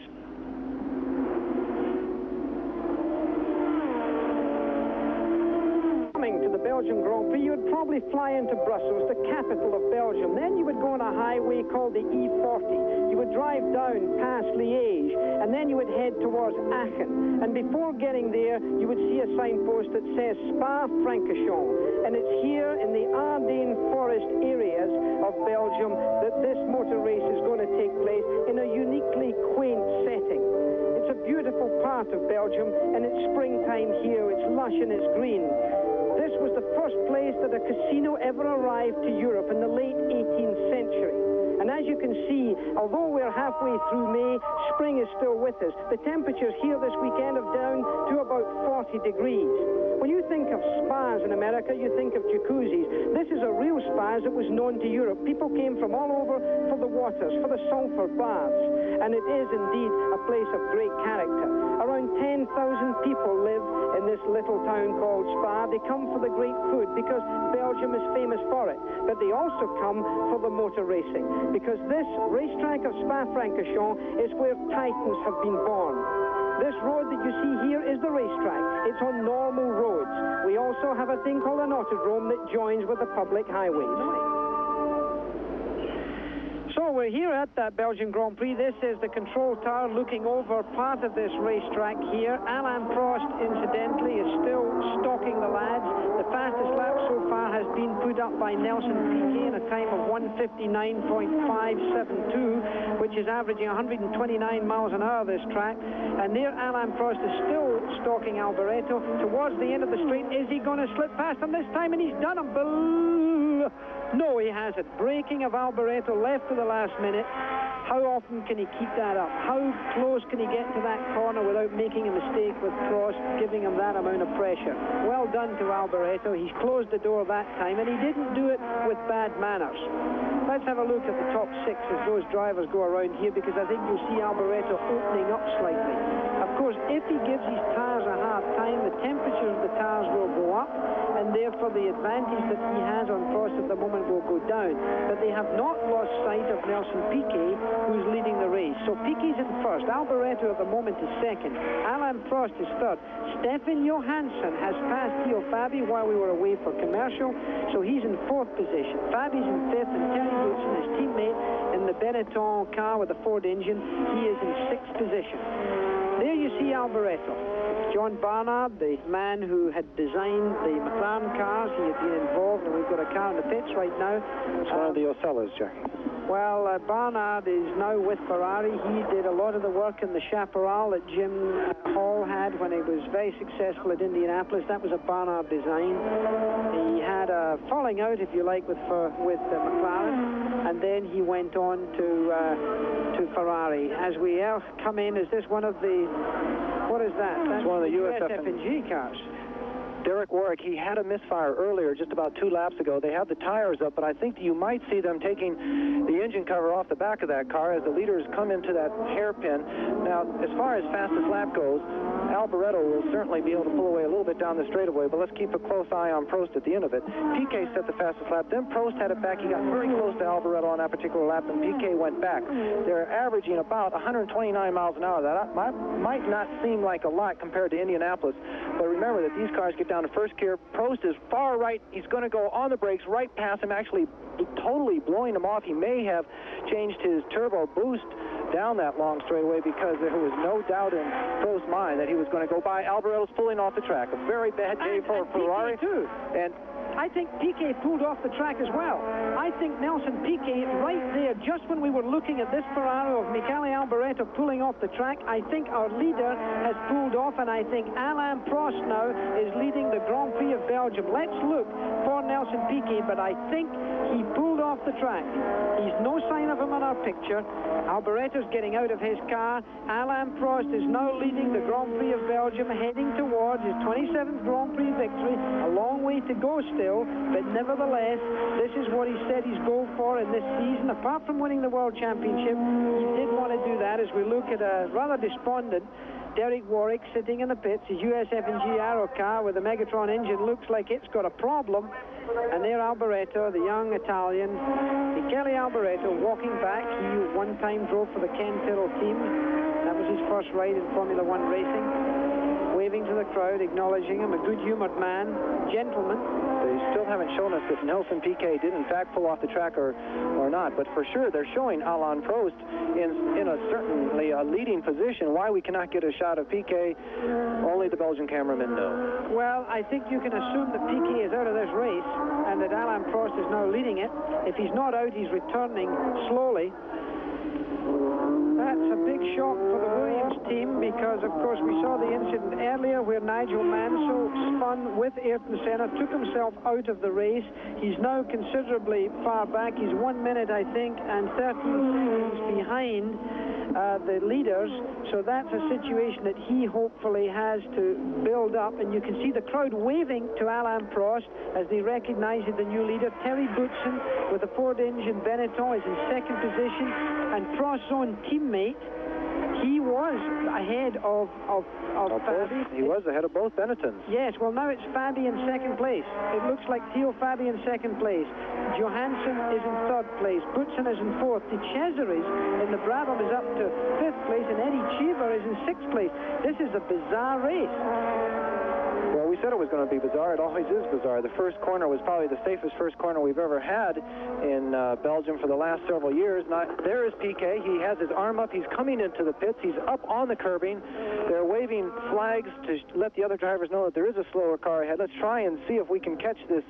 To the Belgian Grand Prix, you would probably fly into Brussels, the capital of Belgium. Then you would go on a highway called the E40. You would drive down past Liège, and then you would head towards Aachen. And before getting there, you would see a signpost that says Spa-Francorchamps. And it's here in the Ardennes forest areas of Belgium that this motor race is going to take place in a uniquely quaint setting. It's a beautiful part of Belgium, and it's springtime here. It's lush and it's green. This was the first place that a casino ever arrived to Europe in the late 18th century. And as you can see, although we're halfway through May, spring is still with us. The temperatures here this weekend are down to about 40 degrees. When you think of spas in America, you think of jacuzzis. This is a real spa as it was known to Europe. People came from all over for the waters, for the sulfur baths. And it is indeed a place of great character. Around 10,000 people live in this little town called Spa. They come for the great food because Belgium is famous for it. But they also come for the motor racing because this racetrack of Spa-Francorchamps is where titans have been born. This road that you see here is the racetrack. It's on normal roads. We also have a thing called an autodrome that joins with the public highways. So we're here at that Belgian Grand Prix. This is the control tower looking over part of this racetrack here. Alain Prost, incidentally, is still stalking the lads. The fastest lap so far has been put up by Nelson Piquet in a time of 1:59.572, which is averaging 129 miles an hour this track. And there Alain Prost is still stalking Alboreto. Towards the end of the straight, is he going to slip past him this time? And he's done him. No, he hasn't. Braking of Alboreto left to the last minute. How often can he keep that up? How close can he get to that corner without making a mistake with Prost, giving him that amount of pressure? Well done to Alboreto. He's closed the door that time, and he didn't do it with bad manners. Let's have a look at the top 6 as those drivers go around here, because I think you'll see Alboreto opening up slightly. Of course, if he gives his tires a hard time, the temperature of the tires will go up, and therefore the advantage that he has on Prost at the moment will go down. But they have not lost sight of Nelson Piquet, who's leading the race. So Piquet's in first. Alboreto at the moment is second. Alain Prost is third. Stefan Johansson has passed Theo Fabi while we were away for commercial, so he's in fourth position. Fabi's in fifth, and Terry Boutsen, his teammate in the Benetton car with the Ford engine, he is in sixth position. There you see Alboreto. It's John Barnard, the man who had designed the McLaren cars. He had been involved, and we've got a car in the pits right now. It's one of the Ocellas, Jack. Well, Barnard is now with Ferrari. He did a lot of the work in the Chaparral that Jim Hall had when he was very successful at Indianapolis. That was a Barnard design. He had a falling out, if you like, with McLaren, and then he went on to Ferrari. As we come in, is this one of the, what is that? That's one of the USF&G cars. Derek Warwick, he had a misfire earlier, just about 2 laps ago. They have the tires up, but I think you might see them taking the engine cover off the back of that car as the leaders come into that hairpin. Now, as far as fastest lap goes, Alboreto will certainly be able to pull away a little bit down the straightaway, but let's keep a close eye on Prost at the end of it. Piquet set the fastest lap, then Prost had it back. He got very close to Alboreto on that particular lap, and Piquet went back. They're averaging about 129 miles an hour. That might not seem like a lot compared to Indianapolis, but remember that these cars get down to first gear. Prost is far right. He's going to go on the brakes right past him, actually totally blowing him off. He may have changed his turbo boost down that long straightaway because there was no doubt in Prost's mind that he was going to go by. Alboreto's pulling off the track. A very bad day for Ferrari. Too. And I think Piquet pulled off the track as well. I think Nelson Piquet, right there, just when we were looking at this Ferrari of Michele Alboreto pulling off the track, I think our leader has pulled off, and I think Alain Prost now is leading the Grand Prix of Belgium. Let's look for Nelson Piquet, but I think he pulled off the track. He's no sign of him on our picture. Alboreto's getting out of his car. Alain Prost is now leading the Grand Prix of Belgium, heading towards his 27th Grand Prix victory. A long way to go still, but nevertheless, this is what he said he's going for in this season. Apart from winning the World Championship, he did want to do that. As we look at a rather despondent Derek Warwick sitting in the pits, his USF&G Aero car with the Megatron engine looks like it's got a problem. And there Alboreto, the young Italian, Michele Alboreto, walking back. He one time drove for the Ken Tyrrell team. That was his first ride in Formula One racing. Waving to the crowd, acknowledging him, a good-humored man, gentleman. They still haven't shown us if Nelson Piquet did in fact pull off the track or not, but for sure they're showing Alain Prost in a certainly a leading position. Why we cannot get a shot of Piquet, only the Belgian cameramen know. Well, I think you can assume that Piquet is out of this race and that Alain Prost is now leading it. If he's not out, he's returning slowly. That's a big shock for the Williams team because, of course, we saw the incident earlier where Nigel Mansell spun with Ayrton Senna, took himself out of the race. He's now considerably far back. He's 1 minute, I think, and 13 seconds behind the leaders. So that's a situation that he hopefully has to build up. And you can see the crowd waving to Alain Prost as they recognize the new leader. Terry Boutsen with the Ford engine Benetton is in second position, and Prost's own teammate, he was ahead of Fabi. He was ahead of both Benettons. Yes, well now it's Fabi in second place. It looks like Theo Fabi in second place. Johansson is in third place. Boutsen is in fourth. De Cesaris in the Brabham is up to fifth place, and Eddie Cheever is in sixth place. This is a bizarre race. Well, we said it was going to be bizarre. It always is bizarre. The first corner was probably the safest first corner we've ever had in Belgium for the last several years. Now, there is Piquet. He has his arm up. He's coming into the pits. He's up on the curbing. They're waving flags to let the other drivers know that there is a slower car ahead. Let's try and see if we can catch this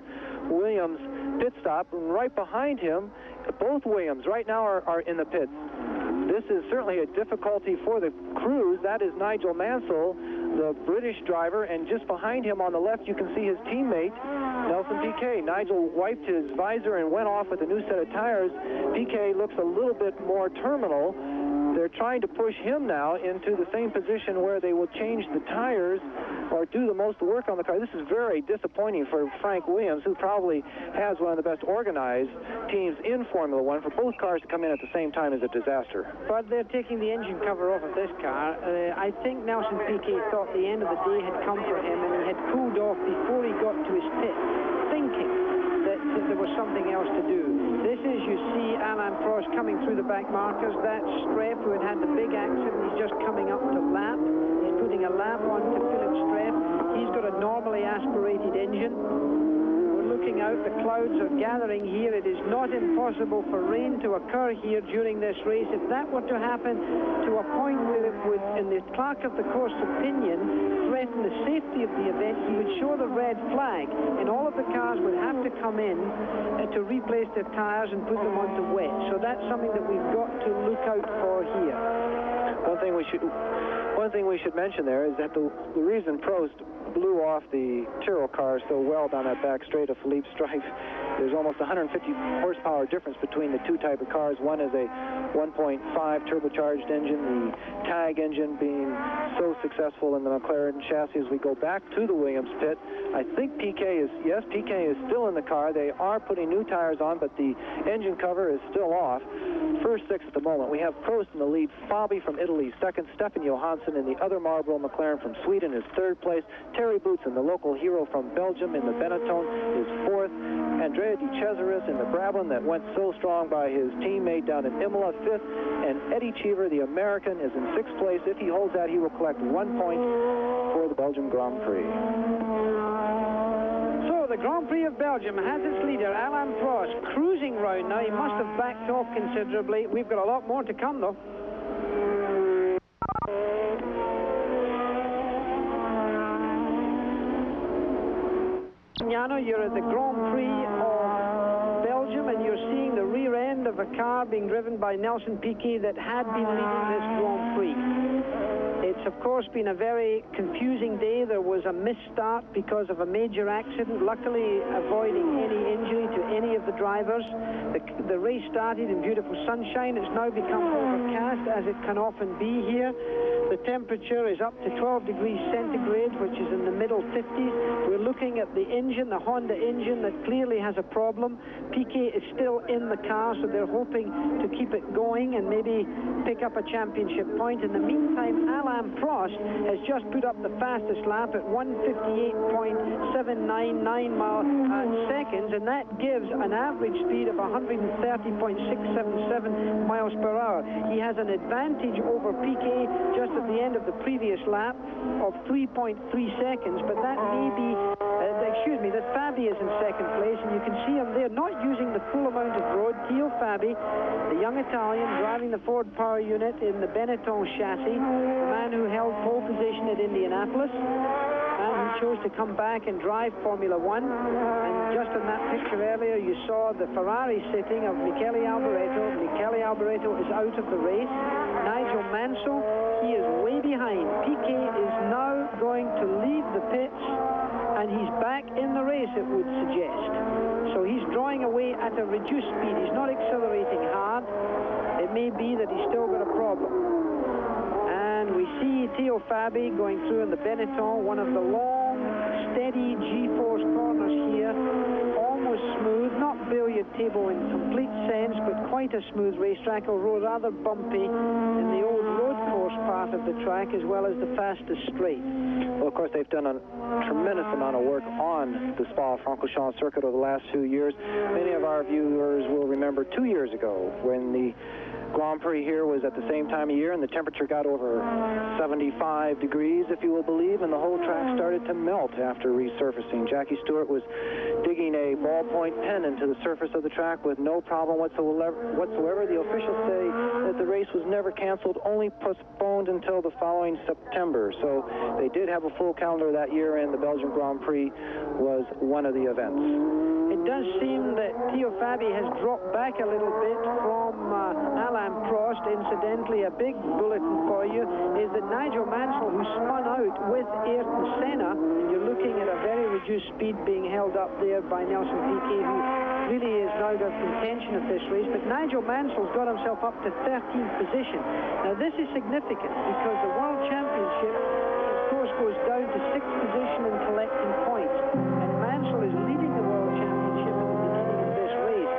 Williams pit stop. And right behind him, both Williams right now are in the pits. This is certainly a difficulty for the crews. That is Nigel Mansell, the British driver, and just behind him on the left you can see his teammate, Nelson Piquet. Nigel wiped his visor and went off with a new set of tires. Piquet looks a little bit more terminal. They're trying to push him now into the same position where they will change the tires or do the most work on the car. This is very disappointing for Frank Williams, who probably has one of the best organized teams in Formula One. For both cars to come in at the same time is a disaster. But they're taking the engine cover off of this car. I think Nelson Piquet thought the end of the day had come for him, and he had cooled off before he got to his pit, thinking that there was something else to do. This is, you see Alain Prost coming through the back markers. That's Streff, who had the big accident. He's just coming up to lap. He's putting a lap on to Philip Streff. He's got a normally aspirated engine. We're looking out. The clouds are gathering here. It is not impossible for rain to occur here during this race. If that were to happen to a point where it would, in the clerk of the course opinion, threaten the safety of the event, he would show the red flag, and all of the cars would have to come in to replace their tires and put them onto wet. So that's something that we've got to look out for here. One thing we should mention there is that the reason Prost blew off the Tyrrell car so well down that back straight of Philippe Strife. There's almost 150 horsepower difference between the two type of cars. One is a 1.5 turbocharged engine, the TAG engine being so successful in the McLaren chassis. As we go back to the Williams pit, I think PK is still in the car. They are putting new tires on, but the engine cover is still off. First six at the moment. We have Prost in the lead, Fabi from Italy second, Stefan Johansson in the other Marlboro McLaren from Sweden is third place, Terry Boutsen, the local hero from Belgium in the Benetton, is fourth, Andrea De Cesaris in the Brabham that went so strong by his teammate down in Imola, fifth, and Eddie Cheever, the American, is in sixth place. If he holds that, he will collect 1 point for the Belgium Grand Prix. So the Grand Prix of Belgium has its leader, Alain Prost, cruising round now. He must have backed off considerably. We've got a lot more to come, though. You're at the Grand Prix of Belgium, and you're seeing the rear end of a car being driven by Nelson Piquet that had been leading this Grand Prix. It's, of course, been a very confusing day. There was a misstart because of a major accident, luckily avoiding any injury to any of the drivers. The race started in beautiful sunshine. It's now become overcast, as it can often be here. The temperature is up to 12 degrees centigrade, which is in the middle 50s. We're looking at the engine, the Honda engine, that clearly has a problem. Piquet is still in the car, so they're hoping to keep it going and maybe pick up a championship point. In the meantime, Alain Prost has just put up the fastest lap at 158.799 seconds, and that gives an average speed of 130.677 miles per hour. He has an advantage over Piquet just at the end of the previous lap of 3.3 seconds, but that may be, that Fabi is in second place, and you can see him there not using the full amount of road. Theo Fabi, the young Italian driving the Ford Power Unit in the Benetton chassis, the man who held pole position at Indianapolis, and he chose to come back and drive Formula One. And just in that picture earlier, you saw the Ferrari sitting of Michele Alboreto. Michele Alboreto is out of the race. Nigel Mansell, he is way behind. Piquet is now going to leave the pits, and he's back in the race, it would suggest. So he's drawing away at a reduced speed. He's not accelerating hard. It may be that he's still got a problem. And we see Theo Fabi going through in the Benetton, one of the long, steady G-force corners here, almost smooth, not billiard table in complete sense, but quite a smooth racetrack, although rather bumpy in the old road course part of the track, as well as the fastest straight. Well, of course, they've done a tremendous amount of work on the Spa-Francorchamps circuit over the last few years. Many of our viewers will remember 2 years ago when the Grand Prix here was at the same time of year, and the temperature got over 75 degrees, if you will believe, and the whole track started to melt after resurfacing. Jackie Stewart was digging a ballpoint pen into the surface of the track with no problem whatsoever. The officials say that the race was never canceled, only postponed until the following September. So they did have a full calendar that year, and the Belgian Grand Prix was one of the events. It does seem that Theo Fabi has dropped back a little bit from Alain Prost. Incidentally, a big bulletin for you is that Nigel Mansell, who spun out with Ayrton Senna, and you're looking at a very reduced speed being held up there by Nelson Piquet, who really is now the contention of this race, but Nigel Mansell's got himself up to 13th position. Now, this is significant because the World Championship, of course, goes down to 6th position in collecting points, and Mansell is leading the World Championship at the beginning of this race.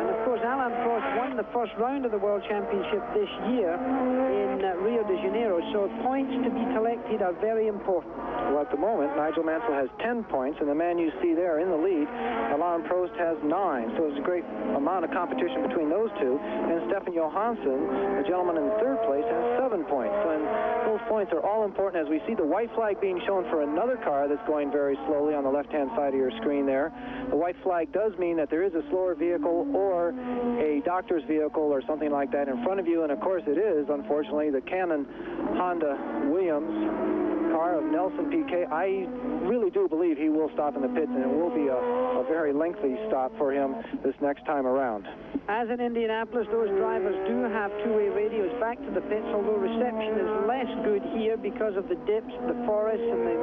And of course, Alain Prost won the first round of the World Championship this year in Rio de Janeiro, so points to be collected are very important. Well, at the moment, Nigel Mansell has 10 points, and the man you see there in the lead, Alain Prost, has 9. So there's a great amount of competition between those two. And Stefan Johansson, the gentleman in third place, has 7 points. And those points are all important as we see the white flag being shown for another car that's going very slowly on the left-hand side of your screen there. The white flag does mean that there is a slower vehicle or a doctor's vehicle or something like that in front of you, and of course it is, unfortunately, the Canon Honda Williams car of Nelson Piquet. I really do believe he will stop in the pits, and it will be a very lengthy stop for him this next time around. As in Indianapolis, those drivers do have two-way radios back to the pits, although reception is less good here because of the dips, the forests, and the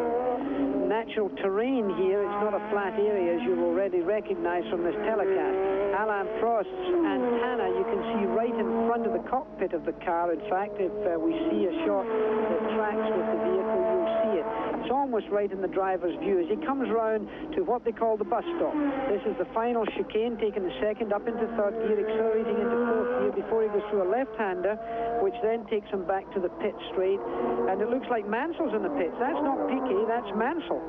natural terrain here. It's not a flat area, as you've already recognized from this telecast. Alain Prost's antenna you can see right in front of the cockpit of the car. In fact, if we see a shot that tracks with the vehicle, you'll see it. It's almost right in the driver's view as he comes round to what they call the bus stop. This is the final chicane, taking the second up into third gear, accelerating into fourth gear before he goes through a left-hander, which then takes him back to the pit straight. And it looks like Mansell's in the pits. That's not Piquet, that's Mansell.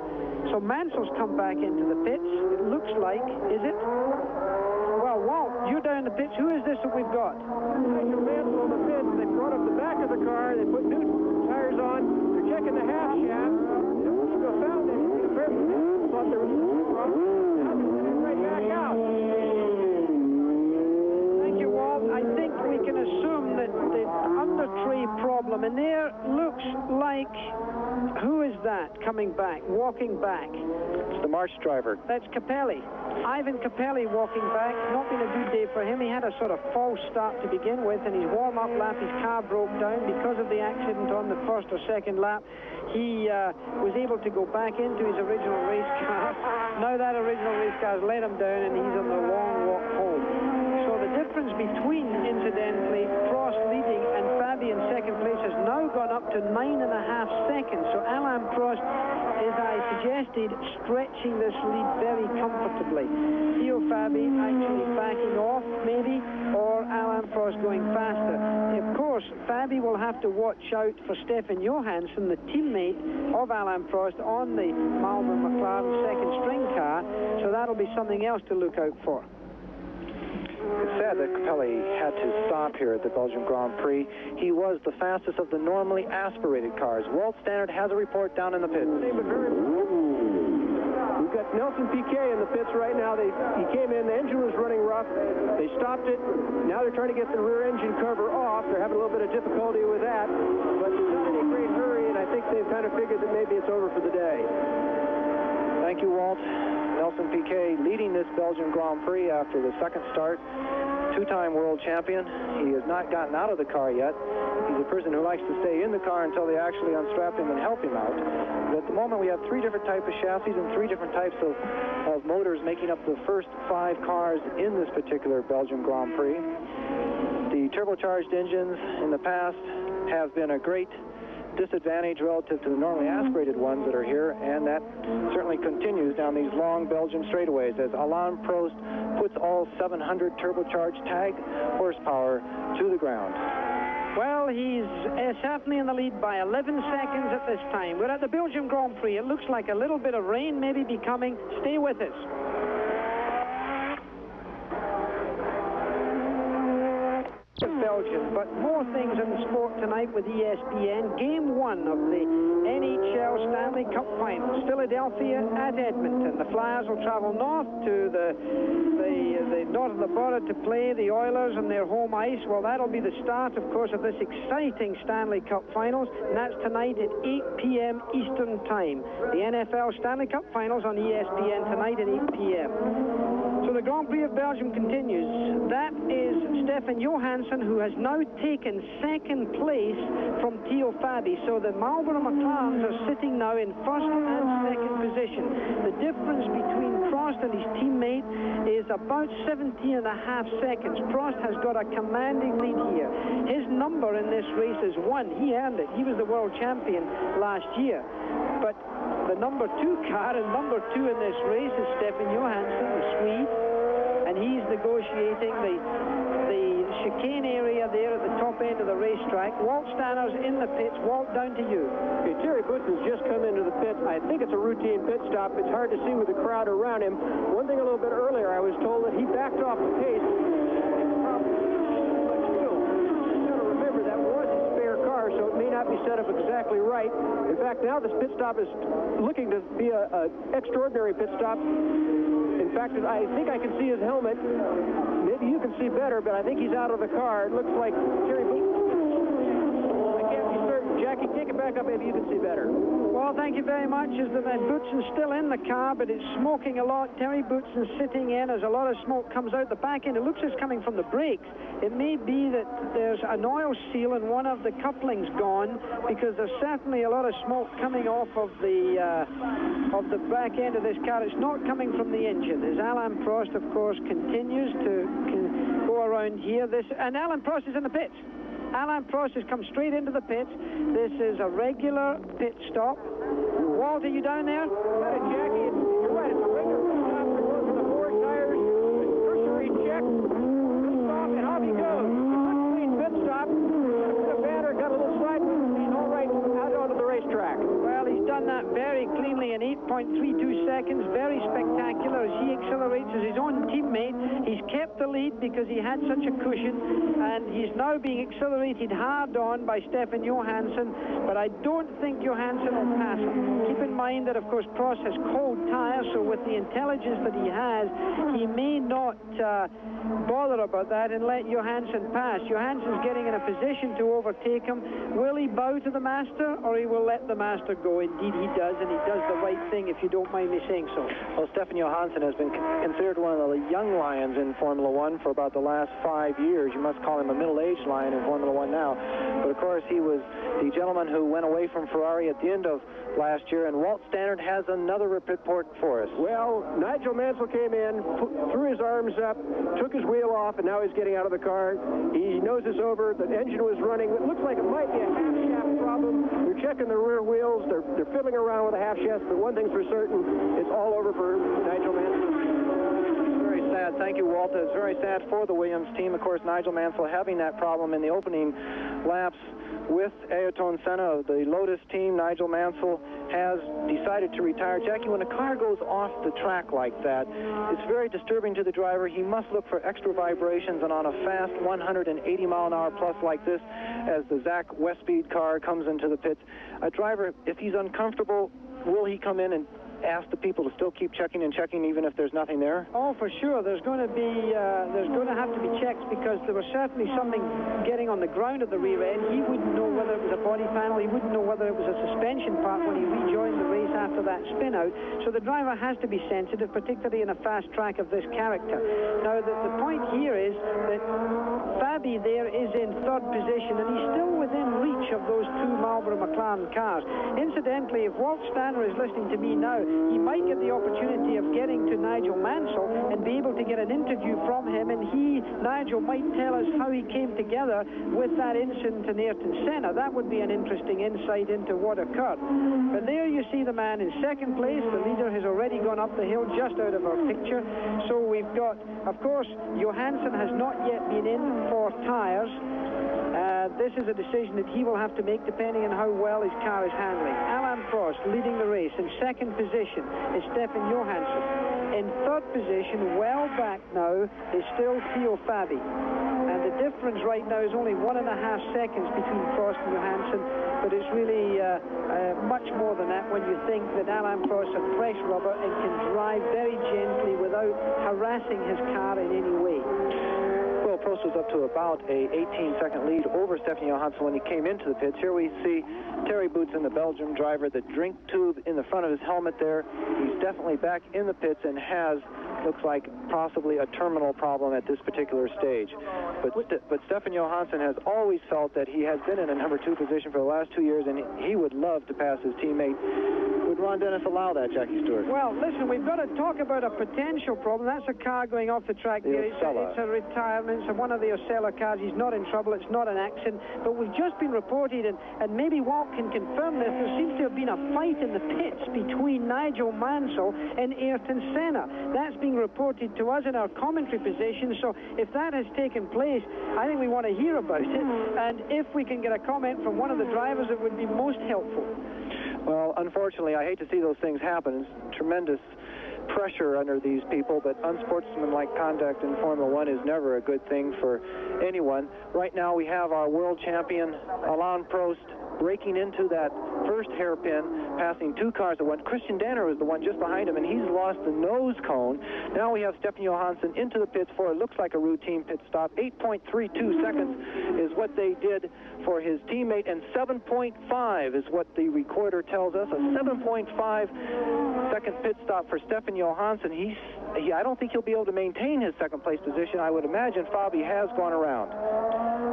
So Mansell's come back into the pits. It looks like, is it? Well, Walt, you're down the pits. Who is this that we've got? Nigel Mansell in the pits. They brought up the back of the car. They put new tires on. They're checking the half shaft. They don't seem to have found anything. Apparently, thought there was a problem. Now they're sending right back out. Thank you, Walt. I think we can assume that the under-tray problem, and there looks like, who is that coming back, walking back? It's the March driver. That's Capelli. Ivan Capelli walking back. Not been a good day for him. He had a sort of false start to begin with, and his warm-up lap, his car broke down because of the accident on the first or second lap. He was able to go back into his original race car. Now that original race car has let him down, and he's on the long walk home. So the difference between, incidentally, Prost leading and Fabi in second place has now gone up to 9.5 seconds. So Alain Prost, as I suggested, stretching this lead very comfortably. Theo Fabi actually backing off, maybe, or Alain Prost going faster. Of course, Fabi will have to watch out for Stefan Johansson, the teammate of Alain Prost, on the Marlboro McLaren second string car, so that'll be something else to look out for. It's sad that Capelli had to stop here at the Belgium Grand Prix. He was the fastest of the normally aspirated cars. Walt Stannard has a report down in the pits. We've got Nelson Piquet in the pits right now. He came in, the engine was running rough. They stopped it. Now they're trying to get the rear engine cover off. They're having a little bit of difficulty with that, but they're not in a great hurry, and I think they've kind of figured that maybe it's over for the day. Thank you, Walt. Nelson Piquet leading this Belgian Grand Prix after the second start. Two-time world champion. He has not gotten out of the car yet. He's a person who likes to stay in the car until they actually unstrap him and help him out. But at the moment, we have three different types of chassis and three different types of motors making up the first 5 cars in this particular Belgian Grand Prix. The turbocharged engines in the past have been a great disadvantage relative to the normally aspirated ones that are here, and that certainly continues down these long Belgium straightaways as Alain Prost puts all 700 turbocharged tag horsepower to the ground. Well, he's certainly in the lead by 11 seconds at this time. We're at the Belgium Grand Prix. It looks like a little bit of rain maybe be coming. Stay with us. Belgium, but more things in the sport tonight with ESPN. Game 1 of the NHL Stanley Cup Finals. Philadelphia at Edmonton. The Flyers will travel north to the north of the border to play the Oilers on their home ice. Well, that'll be the start, of course, of this exciting Stanley Cup Finals, and that's tonight at 8 p.m. Eastern Time. The NFL Stanley Cup Finals on ESPN tonight at 8 p.m. So the Grand Prix of Belgium continues. That is Stefan Johansson, who has now taken second place from Theo Fabi. So the Marlboro McLarens are sitting now in first and second position. The difference between Prost and his teammate is about 17.5 seconds. Prost has got a commanding lead here. His number in this race is 1. He earned it. He was the world champion last year. But the number 2 car and number 2 in this race is Stefan Johansson, the Swede, and he's negotiating the chicane area there at the top end of the racetrack. Walt Stannard's in the pits. Walt, down to you. Okay, Terry Button's just come into the pit. I think it's a routine pit stop. It's hard to see with the crowd around him. One thing a little bit earlier, I was told that he backed off the pace. But still, you got to remember that was a spare car, so it may not be set up exactly right. In fact, now this pit stop is looking to be an extraordinary pit stop. In fact, I think I can see his helmet. Maybe you can see better, but I think he's out of the car. It looks like Terry Booth. I can't be certain. Jackie, take it back up. Maybe you can see better. Well, thank you very much. As the Bootson's still in the car, but it's smoking a lot. Terry Bootson's sitting in as a lot of smoke comes out the back end. It looks as coming from the brakes. It may be that there's an oil seal and one of the couplings gone, because there's certainly a lot of smoke coming off of the back end of this car. It's not coming from the engine. As Alain Prost, of course, continues to go around here. And Alain Prost is in the pits. Alain Prost has come straight into the pits. This is a regular pit stop. Walt, are you down there? Jackie, you're right. It's a regular pit stop. They're going for the four tires. Cursory check. Pit stop, and off he goes. Good clean pit stop. The banner got a little side move. He's all right out onto the racetrack. Well, he's done that very cleanly in 8.32 seconds. Very spectacular as he accelerates as his own teammate. He's kept the lead because he had such a cushion, and he's now being accelerated hard on by Stefan Johansson, but I don't think Johansson will pass him. Keep in mind that, of course, Prost has cold tires, so with the intelligence that he has, he may not bother about that and let Johansson pass. Johansson's getting in a position to overtake him. Will he bow to the master, or he will let the master go? Indeed he does, and he does the right thing, if you don't mind me saying so. Well, Stefan Johansson has been considered one of the young lions in Formula One for about the last 5 years. You must call him a middle-aged lion in Formula One now. But, of course, he was the gentleman who went away from Ferrari at the end of last year, and Walt Stannard has another report for us. Well, Nigel Mansell came in, threw his arms up, took his wheel off, and now he's getting out of the car. He knows it's over. The engine was running. It looks like it might be a half-shaft problem. They're checking the rear wheels. They're fiddling around with a half-shaft, but one thing's for certain, it's all over for Nigel Mansell. Very sad. Thank you, Walt. It's very sad for the Williams team. Of course, Nigel Mansell having that problem in the opening laps with Ayrton Senna of the Lotus team. Nigel Mansell has decided to retire. Jackie, when a car goes off the track like that, it's very disturbing to the driver. He must look for extra vibrations, and on a fast 180 mile an hour plus like this, as the Zach Westbeed car comes into the pits, a driver, if he's uncomfortable, will he come in and ask the people to still keep checking and checking even if there's nothing there? Oh, for sure. There's going to have to be checks, because there was certainly something getting on the ground at the rear end. He wouldn't know whether it was a body panel. He wouldn't know whether it was a suspension part when he rejoined the race after that spin out. So the driver has to be sensitive, particularly in a fast track of this character. Now, the point here is that Fabi there is in third position, and he's still within reach of those two Marlboro McLaren cars. Incidentally, if Walt Stanner is listening to me now, he might get the opportunity of getting to Nigel Mansell and be able to get an interview from him, and Nigel might tell us how he came together with that incident in Ayrton Senna. That would be an interesting insight into what occurred. But there you see the man in second place. The leader has already gone up the hill, just out of our picture. So we've got, of course, Johansson has not yet been in for tires. This is a decision that he will have to make depending on how well his car is handling. Alain Prost leading the race. In second position is Stefan Johansson. In third position, well back now, is still Theo Fabi. And the difference right now is only 1.5 seconds between Prost and Johansson, but it's really much more than that when you think that Alain Prost is fresh rubber and can drive very gently without harassing his car in any way. Well, Prost was up to about a 18-second lead over Stefan Johansson when he came into the pits. Here we see Terry Boutsen, the Belgium driver, the drink tube in the front of his helmet there. He's definitely back in the pits and has, looks like, possibly a terminal problem at this particular stage. But Stefan Johansson has always felt that he has been in a number 2 position for the last 2 years, and he would love to pass his teammate. Would Ron Dennis allow that, Jackie Stewart? Well, listen, we've got to talk about a potential problem. That's a car going off the track there. It's a retirement. It's one of the Osella cars. He's not in trouble. It's not an accident. But we've just been reported, and maybe Walt can confirm this, there seems to have been a fight in the pits between Nigel Mansell and Ayrton Senna. That's being reported to us in our commentary position. So if that has taken place, I think we want to hear about it. And if we can get a comment from one of the drivers, it would be most helpful. Well, unfortunately, I hate to see those things happen. It's tremendous pressure under these people, but unsportsmanlike conduct in Formula One is never a good thing for anyone. Right now, we have our world champion, Alain Prost, breaking into that first hairpin, passing two cars at once. Christian Danner was the one just behind him, and he's lost the nose cone. Now we have Stefan Johansson into the pits for it looks like a routine pit stop. 8.32 seconds is what they did for his teammate, and 7.5 is what the recorder tells us. A 7.5 second pit stop for Stefan Johansson. I don't think he'll be able to maintain his second place position. I would imagine Fabi has gone around.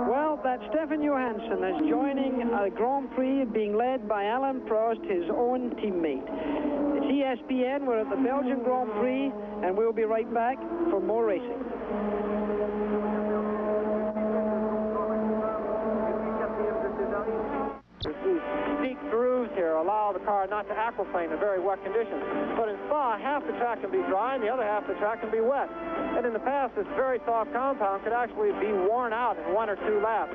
Well, that's Stefan Johansson is joining a Grand Prix being led by Alain Prost, his own teammate. It's ESPN. We're at the Belgian Grand Prix, and we'll be right back for more racing. These steep grooves here allow the car not to aquaplane in very wet conditions. But in Spa, half the track can be dry and the other half of the track can be wet. And in the past, this very soft compound could actually be worn out in 1 or 2 laps.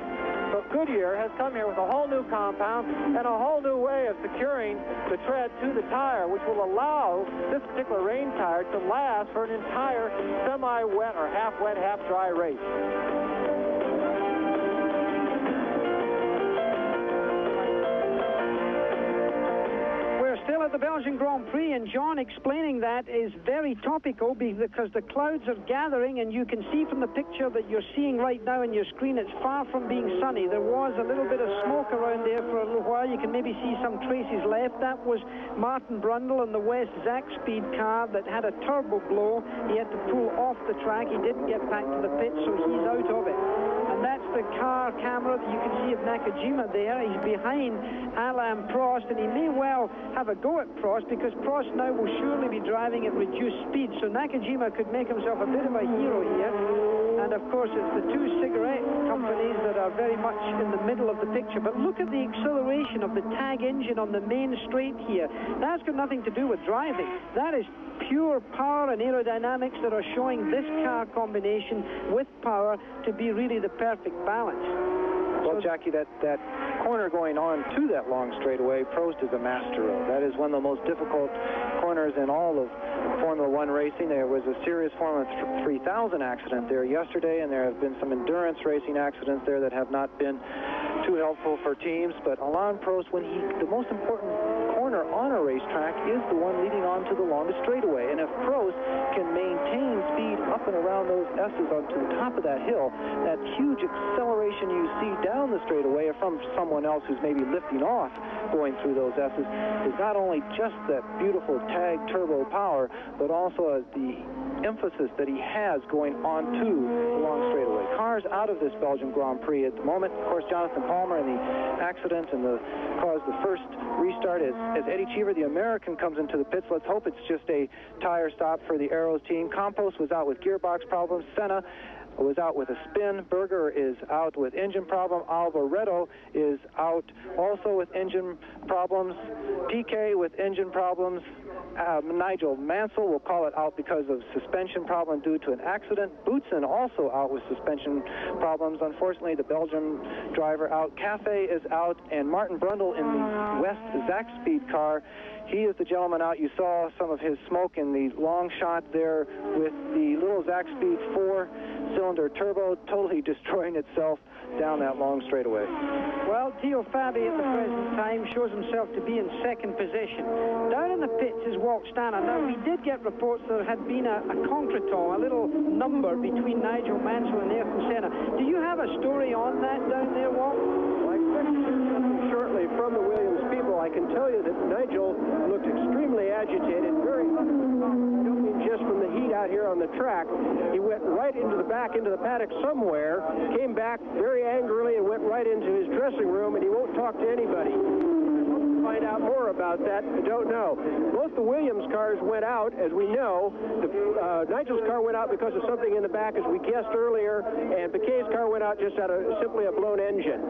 So Goodyear has come here with a whole new compound and a whole new way of securing the tread to the tire, which will allow this particular rain tire to last for an entire semi-wet or half-wet, half-dry race. Still at the Belgian Grand Prix, and John explaining that is very topical because the clouds are gathering, and you can see from the picture that you're seeing right now on your screen, it's far from being sunny. There was a little bit of smoke around there for a little while. You can maybe see some traces left. That was Martin Brundle in the West Zach Speed car that had a turbo blow. He had to pull off the track. He didn't get back to the pit, so he's out of it. And that's the car camera that you can see of Nakajima there. He's behind Alain Prost, and he may well have a go at Prost because Prost now will surely be driving at reduced speed. So Nakajima could make himself a bit of a hero here. And of course, it's the two cigarette companies that are very much in the middle of the picture. But look at the acceleration of the tag engine on the main straight here. That's got nothing to do with driving. That is pure power and aerodynamics that are showing this car combination with power to be really the perfect balance. Well, Jackie, that corner going on to that long straightaway, Prost is a master of. That is one of the most difficult corners in all of Formula One racing. There was a serious Formula 3000 accident there yesterday, and there have been some endurance racing accidents there that have not been too helpful for teams. But Alain Prost, the most important corner on a racetrack is the one leading on to the longest straightaway. And if Prost can maintain speed up and around those S's onto the top of that hill, that huge acceleration you see down the straightaway from someone else who's maybe lifting off going through those S's is not only just that beautiful tag turbo power, but also the emphasis that he has going onto the long straightaway. Cars out of this Belgian Grand Prix at the moment. Of course, Jonathan Palmer in the accident and caused the first restart as Eddie Cheever, the American, comes into the pits. Let's hope it's just a tire stop for the Arrows team. Campos was out with gearbox problems. Senna was out with a spin. Berger is out with engine problem. Alvaredo is out also with engine problems. PK with engine problems. Nigel Mansell, we'll call it out because of suspension problem due to an accident. Boutsen also out with suspension problems. Unfortunately, the Belgian driver out. Cafe is out, and Martin Brundle in the West Zach Speed car. He is the gentleman out. You saw some of his smoke in the long shot there with the little Zach Speed 4-cylinder turbo totally destroying itself down that long straightaway. Well, Theo Fabi at the present time shows himself to be in second position. Down in the pits is Walt Stanner. Now, we did get reports that there had been a contretemps, a little number between Nigel Mansell and Ayrton Senna. Do you have a story on that down there, Walt? Well, I expect to hear something shortly from the Williams people. I can tell you that Nigel looked extremely agitated, very I don't mean just from the heat out here on the track. He went right into the back, into the paddock somewhere, came back very angrily and went right into his dressing room, and he won't talk to anybody. Find out more about that. I don't know. Both the Williams cars went out, as we know. Nigel's car went out because of something in the back, as we guessed earlier, and Piquet's car went out just out of simply a blown engine.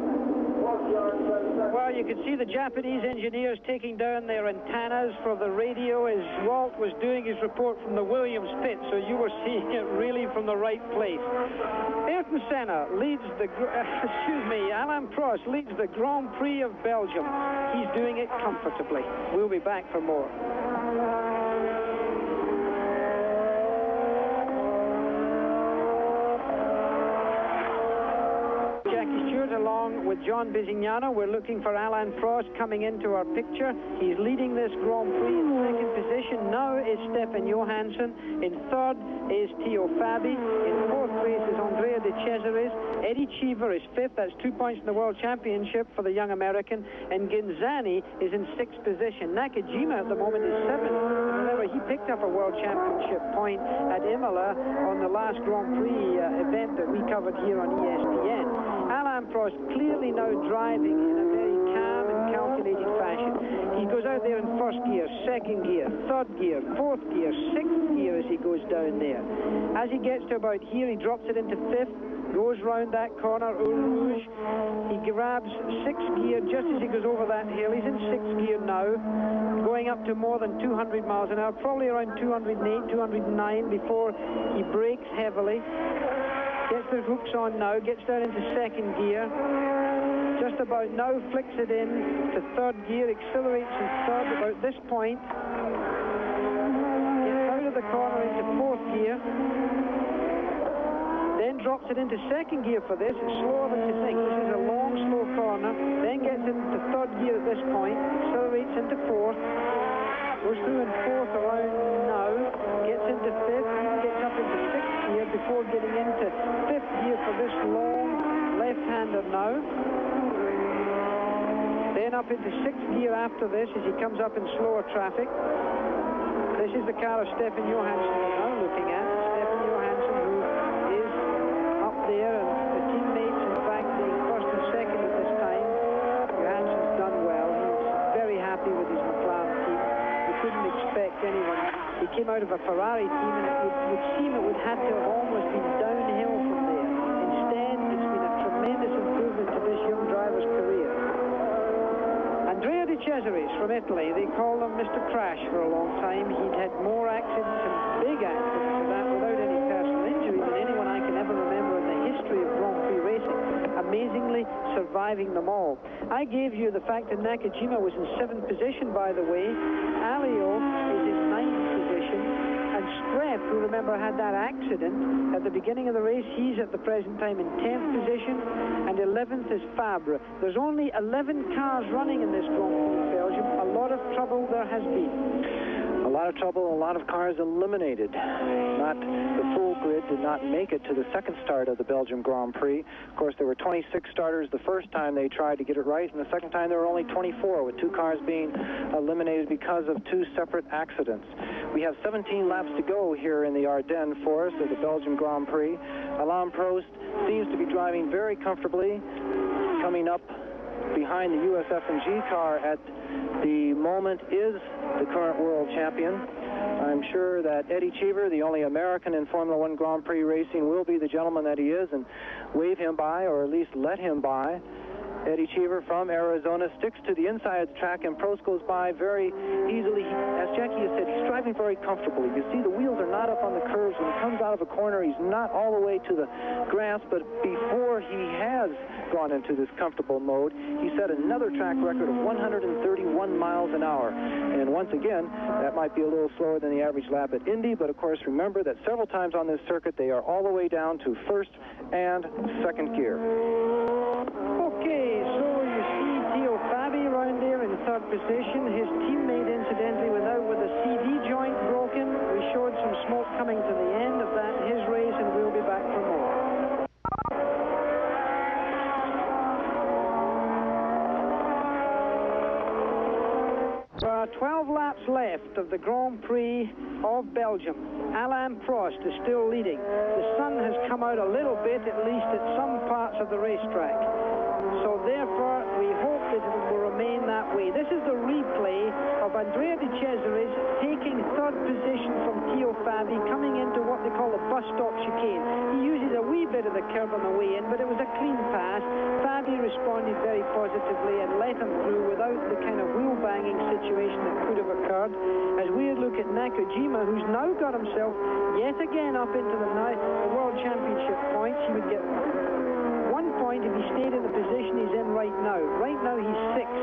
Well, you can see the Japanese engineers taking down their antennas for the radio as Walt was doing his report from the Williams pit, so you were seeing it really from the right place. Ayrton Senna leads Alain Prost leads the Grand Prix of Belgium. He's doing it comfortably. We'll be back for more. Jackie Stewart along with John Bisignano. We're looking for Alain Prost coming into our picture. He's leading this Grand Prix in second position. Now is Stefan Johansson. In third is Theo Fabi. In fourth place is Andrea De Cesaris. Eddie Cheever is fifth. That's 2 points in the World Championship for the young American. And Ginzani is in sixth position. Nakajima at the moment is seventh. Remember, he picked up a World Championship point at Imola on the last Grand Prix event that we covered here on ESPN. Alain Prost clearly now driving in a very calm and calculated fashion. He goes out there in first gear, second gear, third gear, fourth gear, sixth gear as he goes down there. As he gets to about here, he drops it into fifth, goes round that corner, Eau Rouge. He grabs sixth gear just as he goes over that hill. He's in sixth gear now, going up to more than 200 miles an hour, probably around 208, 209 before he brakes heavily. Gets the hooks on now, gets down into second gear. Just about now flicks it in to third gear, accelerates in third about this point. Gets out of the corner into fourth gear. Then drops it into second gear for this. It's slower than you think. This is a long, slow corner. Then gets into third gear at this point. Accelerates into fourth. Goes through in fourth around now. Gets into fifth. Even gets up into sixth gear before getting into fifth gear for this long left-hander now. Then up into sixth gear after this as he comes up in slower traffic. This is the car of Stefan Johansson we're now looking at. Stefan Johansson, who is up there, and the teammates, in fact, being first and second at this time. Johansson's done well. He's very happy with his McLaren team. You couldn't expect anyone. He came out of a Ferrari team, and it would seem it would have to have almost been downhill from there. Instead, it's been a tremendous improvement to this young driver's career. Andrea De Cesaris from Italy, they call him Mr. Crash for a long time. He'd had more accidents and big accidents than that without any personal injury than anyone I can ever remember in the history of Grand Prix racing. Amazingly surviving them all. I gave you the fact that Nakajima was in seventh position, by the way. Alio is in ninth position. And Streff, who remember had that accident at the beginning of the race, he's at the present time in 10th position, and 11th is Fabre. There's only 11 cars running in this Grand Prix of Belgium. A lot of trouble there has been. A lot of trouble, a lot of cars eliminated. The full grid did not make it to the second start of the Belgium Grand Prix. Of course, there were 26 starters the first time they tried to get it right, and the second time there were only 24, with 2 cars being eliminated because of 2 separate accidents. We have 17 laps to go here in the Ardennes Forest of the Belgium Grand Prix. Alain Prost seems to be driving very comfortably, coming up behind the USF&G car at the moment is the current world champion. I'm sure that Eddie Cheever, the only American in Formula One Grand Prix racing, will be the gentleman that he is and wave him by, or at least let him by. Eddie Cheever from Arizona sticks to the inside of the track, and Prost goes by very easily. As Jackie has said, he's driving very comfortably. You see the wheels are not up on the curves. When he comes out of a corner, he's not all the way to the grass, but before he has gone into this comfortable mode, he set another track record of 131 miles an hour. And once again, that might be a little slower than the average lap at Indy, but of course remember that several times on this circuit they are all the way down to first and second gear. Okay, so you see Theo Fabi around there in third position. His teammate, incidentally, was out with a CD joint broken. We showed some smoke coming to the end of that, his race, and we'll be back for more. 12 laps left of the Grand Prix of Belgium. Alain Prost is still leading. The sun has come out a little bit, at least at some parts of the racetrack. So therefore, we hope that it will remain that way. This is the replay of Andrea De Cesaris taking third position from Theo Fabi, coming into what they call a bus stop chicane. He uses a wee bit of the curb on the way in, but it was a clean pass. Fabi responded very positively and let him through without the kind of wheel banging situation that could have occurred. As we look at Nakajima, who's now got himself yet again up into the World Championship points. He would get 1 point if he stayed in the position he's in right now. Right now he's 6th.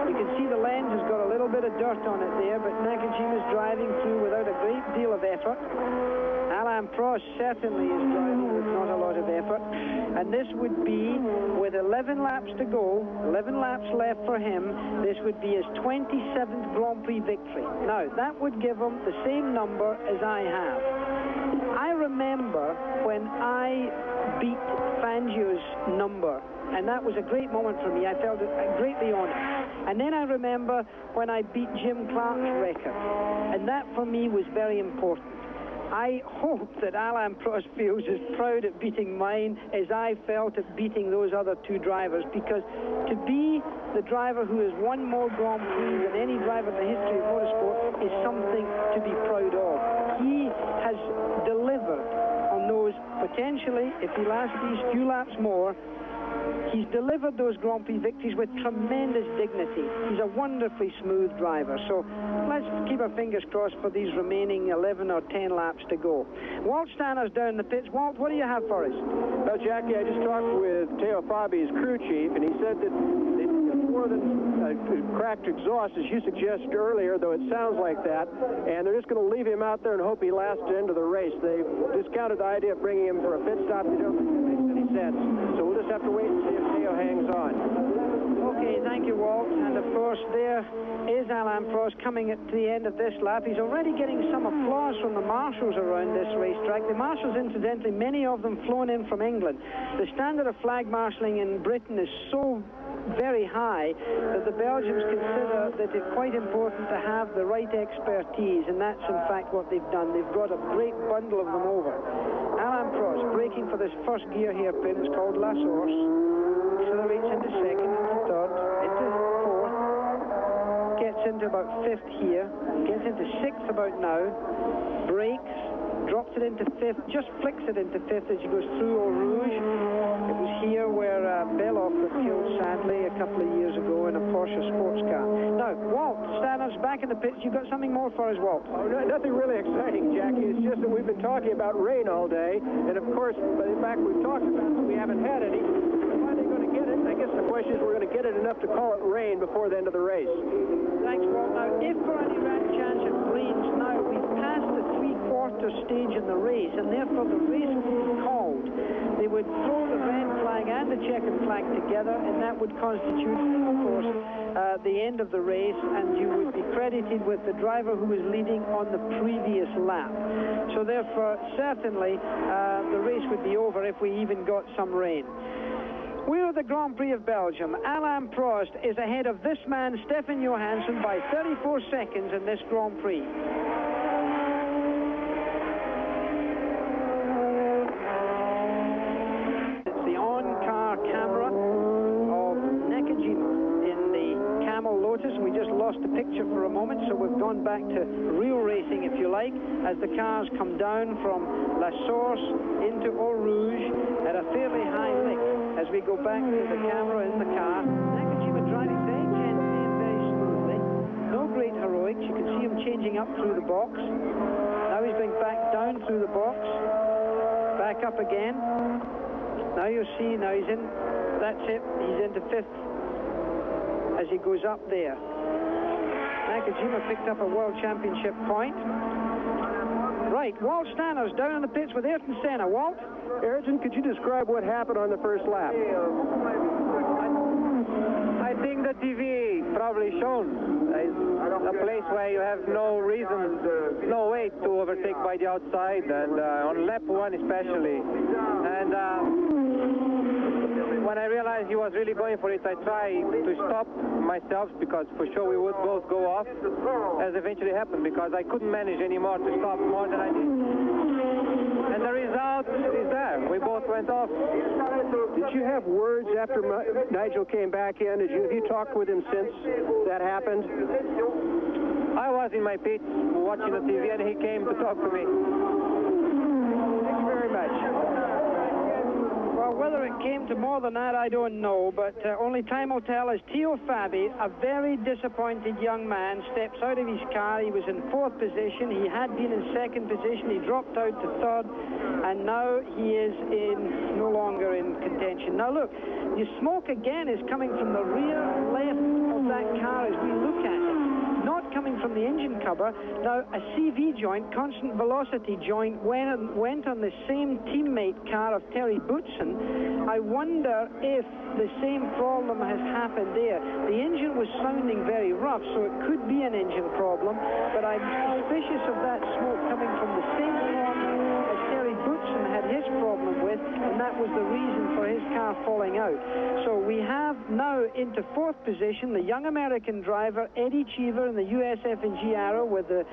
You can see the lens has got a little little bit of dirt on it there, but Nakajima's driving through without a great deal of effort. Alain Prost certainly is driving with not a lot of effort. And this would be, with 11 laps to go, 11 laps left for him, this would be his 27th Grand Prix victory. Now, that would give him the same number as I have. I remember when I beat Fangio's number, and that was a great moment for me. I felt greatly honored. And then I remember when I beat Jim Clark's record, and that for me was very important. I hope that Alain Prost feels as proud at beating mine as I felt at beating those other two drivers, because to be the driver who has won more Grand Prix than any driver in the history of motorsport is something to be proud of. He has delivered on those potentially, if he lasts these few laps more, he's delivered those Grand Prix victories with tremendous dignity. He's a wonderfully smooth driver. So let's keep our fingers crossed for these remaining 11 or 10 laps to go. Walt Stanner's down the pits. Walt, what do you have for us? Well, Jackie, I just talked with Teo Fabi's crew chief, and he said that more than cracked exhaust, as you suggested earlier, though it sounds like that, and they're just going to leave him out there and hope he lasts to the end of the race. They discounted the idea of bringing him for a pit stop. They don't think it makes any sense. So we'll just have to wait and see if Teo hangs on. Okay, thank you, Walt. And of course, there is Alain Prost coming at the end of this lap. He's already getting some applause from the marshals around this racetrack. The marshals, incidentally, many of them flown in from England. The standard of flag marshalling in Britain is so very high that the Belgians consider that it's quite important to have the right expertise, and that's in fact what they've done. They've brought a great bundle of them over. Alain Prost braking for this first gear hairpin. It's called La Source. Accelerates into second, into third, into fourth, gets into about fifth here, gets into sixth about now, brakes, drops it into fifth, just flicks it into fifth as he goes through Eau Rouge. It was here where Belloff got killed sadly a couple of years ago in a Porsche sports car. Now, Walt Stanner's back in the pits. You've got something more for us, Walt? Oh, nothing really exciting, Jackie. It's just that we've been talking about rain all day, and of course, by the fact we've talked about it, we haven't had any. Why are they going to get it? I guess the question is, we're going to get it enough to call it rain before the end of the race. Thanks, Walt. Now, if for any random chance it rains now, we've passed the three-quarter stage in the race, and therefore the race would be called. They would throw the red flag and the checkered flag together, and that would constitute, of course, the end of the race, and you would be credited with the driver who was leading on the previous lap. So therefore, certainly, the race would be over if we even got some rain. We're at the Grand Prix of Belgium. Alain Prost is ahead of this man, Stefan Johansson, by 34 seconds in this Grand Prix. It's the on-car camera of Nakajima in the Camel Lotus. We just lost the picture for a moment, so we've gone back to real racing, if you like, as the cars come down from La Source into Eau Rouge at a fairly high lick. As we go back to the camera in the car, Nakajima driving very gently and very smoothly. No great heroics. You can see him changing up through the box. Now he's going back down through the box. Back up again. Now you'll see, now he's in, that's it, he's into fifth as he goes up there. Nakajima picked up a World Championship point. Right, Walt Stanner's down in the pits with Ayrton Senna. Walt? Ayrton, could you describe what happened on the first lap? I think the TV probably shown a place where you have no reason, no way to overtake by the outside, and on lap one especially. And when I realized he was really going for it, I tried to stop myself, because for sure we would both go off, as eventually happened, because I couldn't manage anymore to stop more than I did. And the result is there. We both went off. Did you have words after Nigel came back in? Have you talked with him since that happened? I was in my pits watching the TV, and he came to talk to me. Thank you very much. Well, whether it came to more than that, I don't know, but only time will tell. As Teo Fabi, a very disappointed young man, steps out of his car. He was in fourth position. He had been in second position. He dropped out to third, and now he is no longer in contention. Now look, the smoke again is coming from the rear left of that car as we look at it. the engine cover. Now, a CV joint, constant velocity joint, went on the same teammate car of Terry Boutsen. I wonder if the same problem has happened there. The engine was sounding very rough, so it could be an engine problem, but I'm suspicious of that smoke coming from the same one as Terry Boutsen had his problem with, and that was the reason for his car falling out. So we have now into fourth position the young American driver Eddie Cheever in the USF&G Arrow with the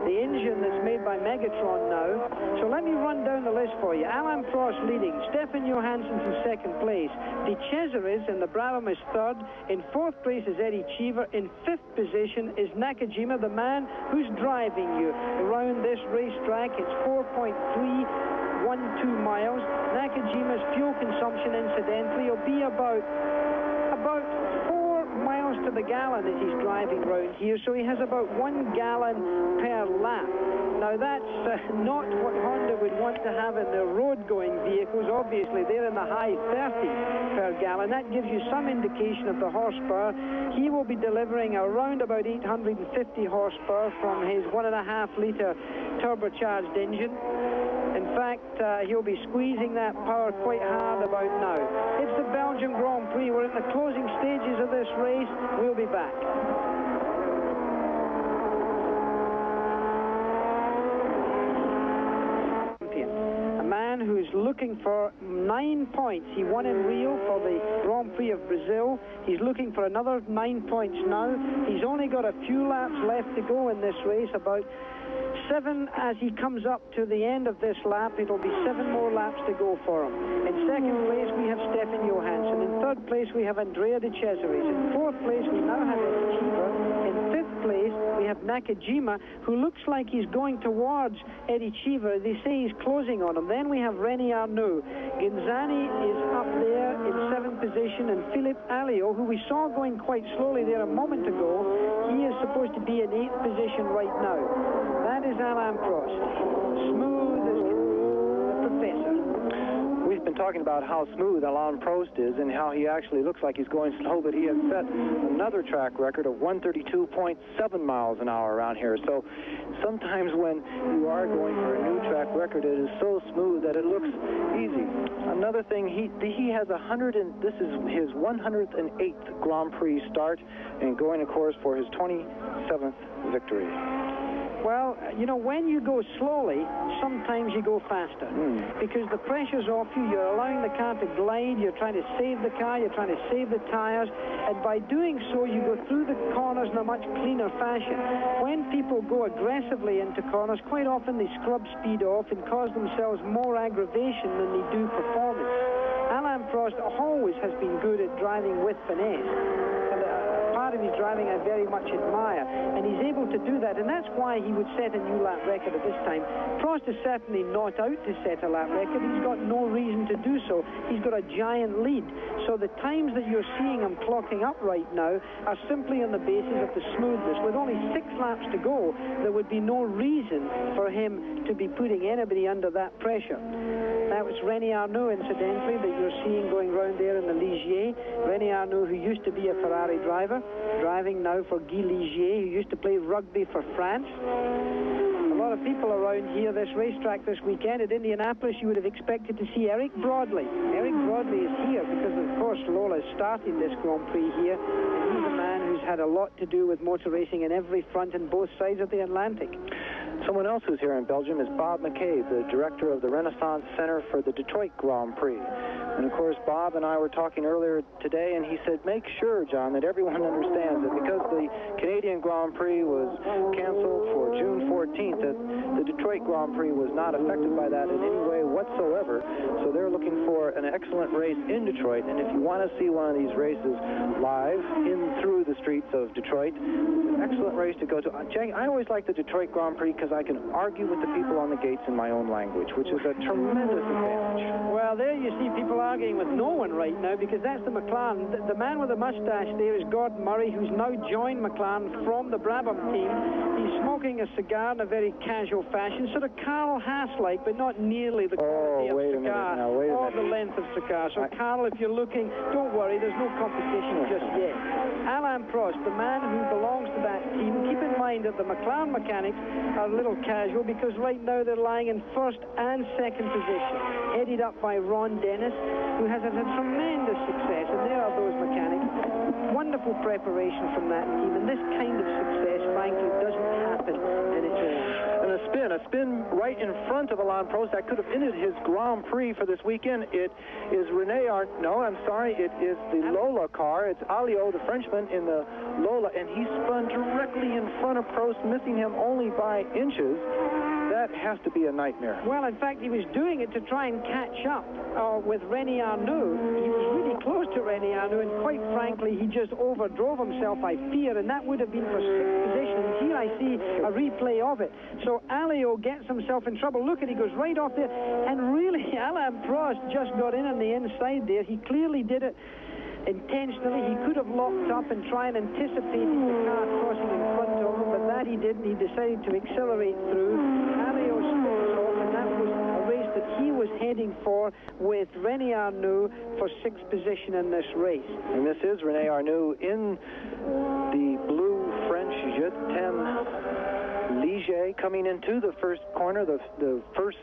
engine that's made by Megatron now. So let me run down the list for you. Alain Prost leading, Stefan Johansson's in second place, De Cesaris in the Brabham is third, in fourth place is Eddie Cheever, in fifth position is Nakajima, the man who's driving you around this racetrack. It's 4.312 miles. Nakajima's fuel consumption, incidentally, will be about 4 miles to the gallon as he's driving around here, so he has about 1 gallon per lap. Now that's not what Honda would want to have in their road-going vehicles. Obviously, they're in the high 30s per gallon. That gives you some indication of the horsepower. He will be delivering around about 850 horsepower from his 1.5-litre turbocharged engine. In fact, he'll be squeezing that power quite hard about now. It's the Belgian Grand Prix. We're in the closing stages of this race. We'll be back. A man who's looking for 9 points. He won in Rio for the Grand Prix of Brazil. He's looking for another 9 points now. He's only got a few laps left to go in this race, about 7 as he comes up to the end of this lap. It'll be 7 more laps to go for him. In second place, we have Stefan Johansson. In third place, we have Andrea De Cesaris. In fourth place, we now have Eddie Cheever. In fifth place, we have Nakajima, who looks like he's going towards Eddie Cheever. They say he's closing on him. Then we have René Arnoux. Ginzani is up there in seventh position, and Philippe Alliot, who we saw going quite slowly there a moment ago, he is supposed to be in 8th position right now. That is Alain Prost. Smooth as the professor. We've been talking about how smooth Alain Prost is and how he actually looks like he's going slow, but he has set another track record of 132.7 miles an hour around here. So sometimes when you are going for a new track record, it is so smooth that it looks easy. Another thing, he has this is his 108th Grand Prix start, and going, of course, for his 27th victory. Well, you know, when you go slowly, sometimes you go faster because the pressure's off you. You're allowing the car to glide. You're trying to save the car. You're trying to save the tires. And by doing so, you go through the corners in a much cleaner fashion. When people go aggressively into corners, quite often they scrub speed off and cause themselves more aggravation than they do performance. Alain Prost always has been good at driving with finesse. Part of his driving I very much admire, and he's able to do that, and that's why he would set a new lap record at this time. Prost is certainly not out to set a lap record. He's got no reason to do so. He's got a giant lead. So the times that you're seeing him clocking up right now are simply on the basis of the smoothness. With only 6 laps to go, there would be no reason for him to be putting anybody under that pressure. That was René Arnoux, incidentally, that you're seeing going round there in the Ligier. René Arnoux, who used to be a Ferrari driver, driving now for Guy Ligier, who used to play rugby for France. A lot of people around here, this racetrack this weekend at Indianapolis, you would have expected to see Eric Broadley. Eric Broadley is here because, of course, Lola started this Grand Prix here, and he's a man who's had a lot to do with motor racing in every front and both sides of the Atlantic. Someone else who's here in Belgium is Bob McCabe, the director of the Renaissance Center for the Detroit Grand Prix. And, of course, Bob and I were talking earlier today, and he said, make sure, John, that everyone understands that because the Canadian Grand Prix was canceled for June 14th, that the Detroit Grand Prix was not affected by that in any way whatsoever. So they're looking for an excellent race in Detroit, and if you want to see one of these races live in through the streets of Detroit, it's an excellent race to go to. Jay, I always like the Detroit Grand Prix because I can argue with the people on the gates in my own language, which is a tremendous advantage. Well, there you see people arguing with no one right now because that's the McLaren. The man with the mustache there is Gordon Murray, who's now joined McLaren from the Brabham team. He's smoking a cigar in a very casual fashion, sort of Carl Haas-like, but not nearly the quality of cigar or the length of cigar. So, Carl, if you're looking, don't worry, there's no competition just yet. Alain Alain Prost, the man who belongs to that team. Keep in mind that the McLaren mechanics are a little casual because right now they're lying in first and second position, headed up by Ron Dennis, who has had a tremendous success, and there are those mechanics. Wonderful preparation from that team, and this kind of success, frankly, doesn't happen in its own. And a spin right in front of Alain Prost that could have ended his Grand Prix for this weekend. It is it is the Lola car. It's Alliot, the Frenchman, in the Lola, and he spun directly in front of Prost, missing him only by inches. That has to be a nightmare. Well, in fact, he was doing it to try and catch up with René Arnoux. He was really close to René Arnoux, and quite frankly, he just overdrove himself, I fear, and that would have been for sixth position. And here I see a replay of it. So Alliot gets himself in trouble. Look at, he goes right off there, and really, Alain Prost just got in on the inside there. He clearly did it intentionally. He could have locked up and tried and anticipated the car crossing in front of him, but that he didn't. He decided to accelerate through. Alliot spins off, and that was a race that he was heading for with René Arnoux for sixth position in this race. And this is René Arnoux in the blue French Jet 10 Ligier, coming into the first corner, the first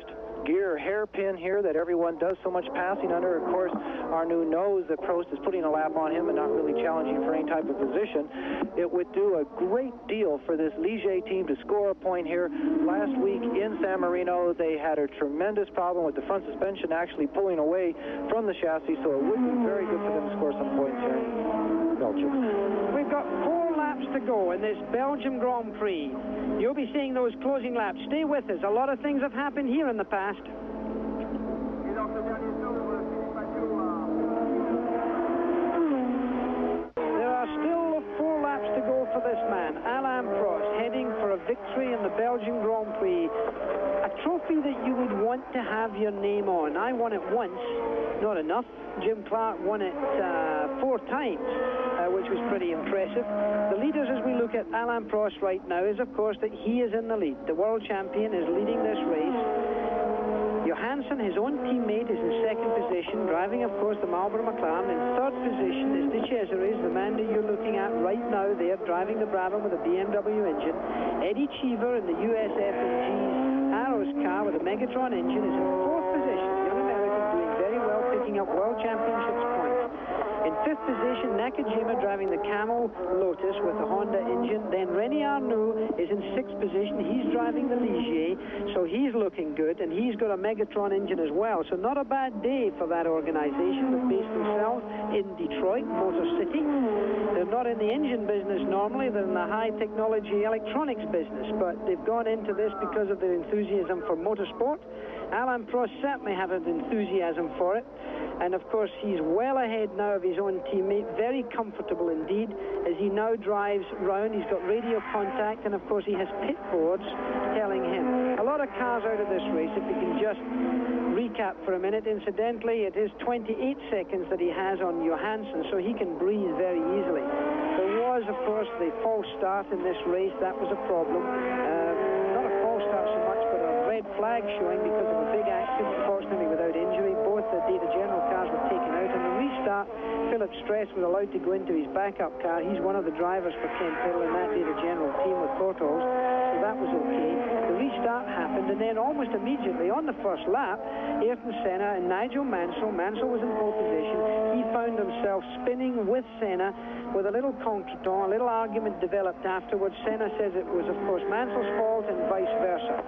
gear hairpin here that everyone does so much passing under. Of course, Arnoux knows that Prost is putting a lap on him and not really challenging for any type of position. It would do a great deal for this Ligier team to score a point here. Last week in San Marino, they had a tremendous problem with the front suspension actually pulling away from the chassis, so it would be very good for them to score some points here in Belgium. We've got 4 laps to go in this Belgium Grand Prix. You'll be seeing those closing laps. Stay with us. A lot of things have happened here in the past. There are still 4 laps to go for this man, Alain Prost, heading for a victory in the Belgian Grand Prix. A trophy that you would want to have your name on. I won it once, not enough. Jim Clark won it 4 times, which was pretty impressive. The leaders, as we look at Alain Prost right now, is of course that he is in the lead. The world champion is leading this race. Johansson, his own teammate, is in second position, driving, of course, the Marlboro McLaren. In third position is De Cesaris, the man that you're looking at right now there, driving the Brabham with a BMW engine. Eddie Cheever in the USF&G's Arrows car with a Megatron engine is in fourth position. The young American doing very well, picking up World Championships points. In fifth position, Nakajima driving the Camel Lotus with the Honda engine. Then René Arnoux is in sixth position. He's driving the Ligier, so he's looking good, and he's got a Megatron engine as well. So not a bad day for that organization that based themselves in Detroit, Motor City. They're not in the engine business normally. They're in the high-technology electronics business, but they've gone into this because of their enthusiasm for motorsport. Alain Prost certainly has an enthusiasm for it. And, of course, he's well ahead now of his own teammate, very comfortable indeed, as he now drives round. He's got radio contact, and, of course, he has pit boards telling him. A lot of cars out of this race, if we can just recap for a minute. Incidentally, it is 28 seconds that he has on Johansson, so he can breathe very easily. There was, of course, the false start in this race. That was a problem. Not a false start so much, but a red flag showing because of a big accident, fortunately without injury. Both the Data General cars were taken out. On the restart, Philip Stress was allowed to go into his backup car. He's one of the drivers for Ken Tittle in that Data General team with Portals, so that was okay. The restart happened, and then almost immediately on the first lap, Ayrton Senna and Nigel Mansell was in pole position. He found himself spinning with Senna with a little contretemps. A little argument developed afterwards. Senna says it was, of course, Mansell's fault and vice versa.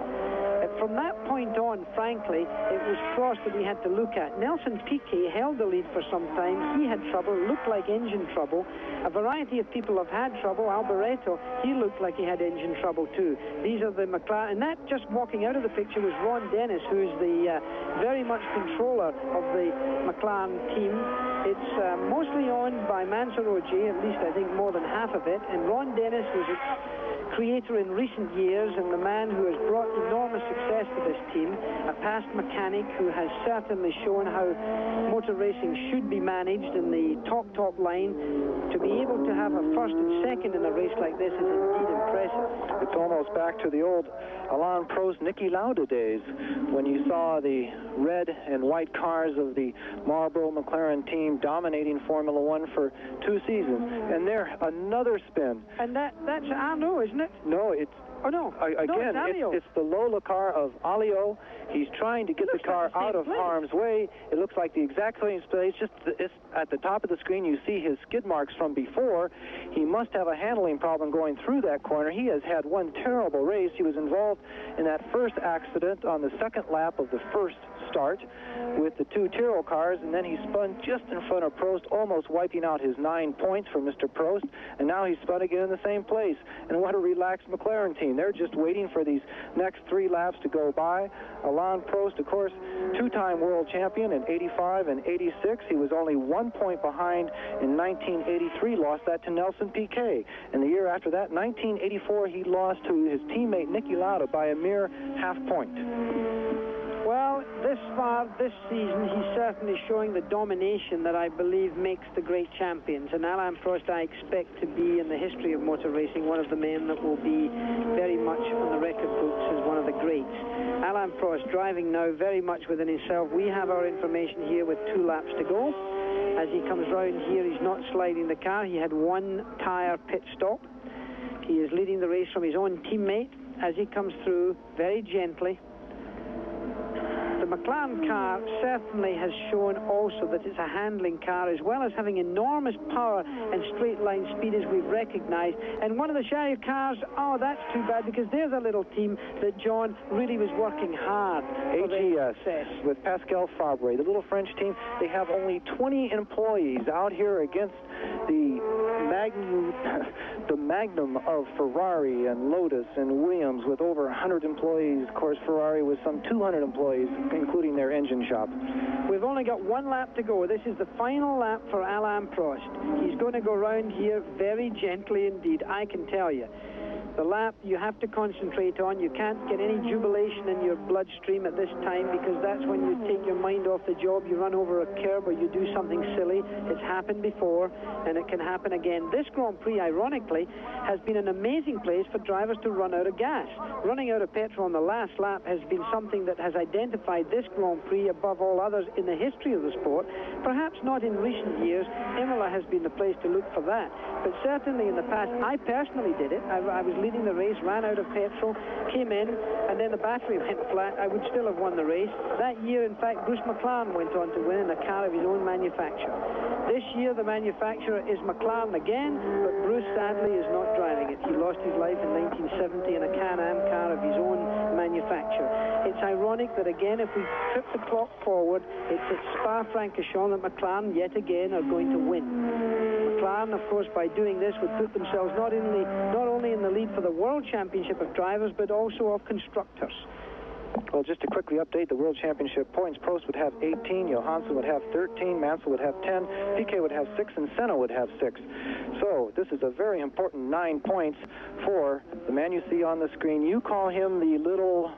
From that point on, frankly, it was Prost that we had to look at. Nelson Piquet held the lead for some time. He had trouble, looked like engine trouble. A variety of people have had trouble. Alboreto, he looked like he had engine trouble too. These are the McLaren, and that just walking out of the picture was Ron Dennis, who's the very much controller of the McLaren team. It's mostly owned by Mansell Ogier, at least I think more than half of it, and Ron Dennis was its creator in recent years and the man who has brought enormous success to this team, a past mechanic who has certainly shown how motor racing should be managed in the top line. To be able to have a first and second in a race like this is indeed impressive. It's almost back to the old Alain Prost, Niki Lauda days when you saw the red and white cars of the Marlboro McLaren team team dominating Formula One for 2 seasons. And there, another spin. And that's Arnaud, isn't it? No, it's... Oh, no. Again, it's the Lola car of Alio. He's trying to get the car out of harm's way. It looks like the exact same place. Just it's at the top of the screen, you see his skid marks from before. He must have a handling problem going through that corner. He has had one terrible race. He was involved in that first accident on the second lap of the first start with the 2 Tyrrell cars, and then he spun just in front of Prost, almost wiping out his 9 points for Mr. Prost, and now he's spun again in the same place. And what a relaxed McLaren team. They're just waiting for these next 3 laps to go by. Alain Prost, of course, 2-time world champion in 85 and 86. He was only 1 point behind in 1983, lost that to Nelson Piquet. And the year after that, 1984, he lost to his teammate Niki Lauda by a mere half point. Well, this far this season, he's certainly showing the domination that I believe makes the great champions. And Alain Prost, I expect to be, in the history of motor racing, one of the men that will be very much on the record books as one of the greats. Alain Prost driving now very much within himself. We have our information here with 2 laps to go. As he comes round here, he's not sliding the car. He had 1 tire pit stop. He is leading the race from his own teammate as he comes through very gently. The McLaren car certainly has shown also that it's a handling car, as well as having enormous power and straight line speed, as we've recognized. And one of the Chariot cars, oh, that's too bad, because there's a little team that John really was working hard for their success. With Pascal Fabre, the little French team, they have only 20 employees out here against the magnum of Ferrari and Lotus and Williams, with over 100 employees. Of course, Ferrari with some 200 employees, including their engine shop. We've only got 1 lap to go. This is the final lap for Alain Prost. He's going to go round here very gently indeed, I can tell you. The lap you have to concentrate on. You can't get any jubilation in your bloodstream at this time, because that's when you take your mind off the job. You run over a curb or you do something silly. It's happened before, and it can happen again. This Grand Prix, ironically, has been an amazing place for drivers to run out of gas. Running out of petrol on the last lap has been something that has identified this Grand Prix above all others in the history of the sport. Perhaps not in recent years. Imola has been the place to look for that. But certainly in the past, I personally did it. I was leading the race, ran out of petrol, came in, and then the battery went flat. I would still have won the race. That year, in fact, Bruce McLaren went on to win in a car of his own manufacture. This year, the manufacturer is McLaren again, but Bruce, sadly, is not driving it. He lost his life in 1970 in a Can-Am car of his own manufacture. It's ironic that, again, if we trip the clock forward, it's at Spa-Francorchamps that McLaren, yet again, are going to win. McLaren, of course, by doing this, would put themselves not only in the lead for the World Championship of Drivers, but also of constructors. Well, just to quickly update the World Championship points, Prost would have 18, Johansson would have 13, Mansell would have 10, Piquet would have 6, and Senna would have 6. So this is a very important 9 points for the man you see on the screen. You call him the little...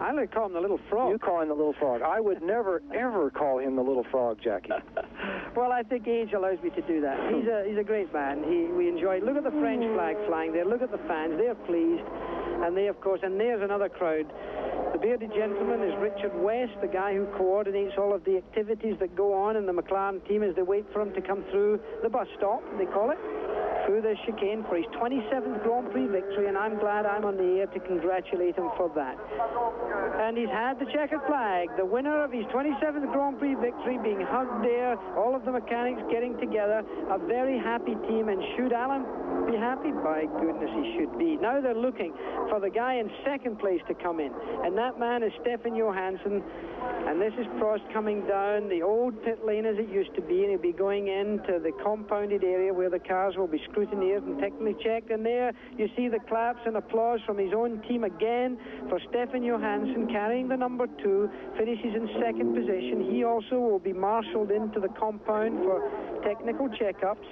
I like to call him the little frog. You call him the little frog. I would never, ever call him the little frog, Jackie. Well, I think age allows me to do that. He's a great man. We enjoy it. Look at the French flag flying there. Look at the fans. They're pleased. And they, of course, and there's another crowd. The bearded gentleman is Richard West, the guy who coordinates all of the activities that go on in the McLaren team as they wait for him to come through the bus stop, they call it, through the chicane for his 27th Grand Prix victory, and I'm glad I'm on the air to congratulate him for that. And he's had the checkered flag, the winner of his 27th Grand Prix victory, being hugged there, all of the mechanics getting together, a very happy team. And should Alan be happy? By goodness, he should be. Now they're looking for the guy in second place to come in, and that man is Stefan Johansson. And this is Prost coming down the old pit lane as it used to be, and he'll be going into the compounded area where the cars will be scrutinized and technically checked. And there you see the claps and applause from his own team again for Stefan Johansson, carrying the number 2, finishes in second position. He also will be marshaled into the compound for technical checkups.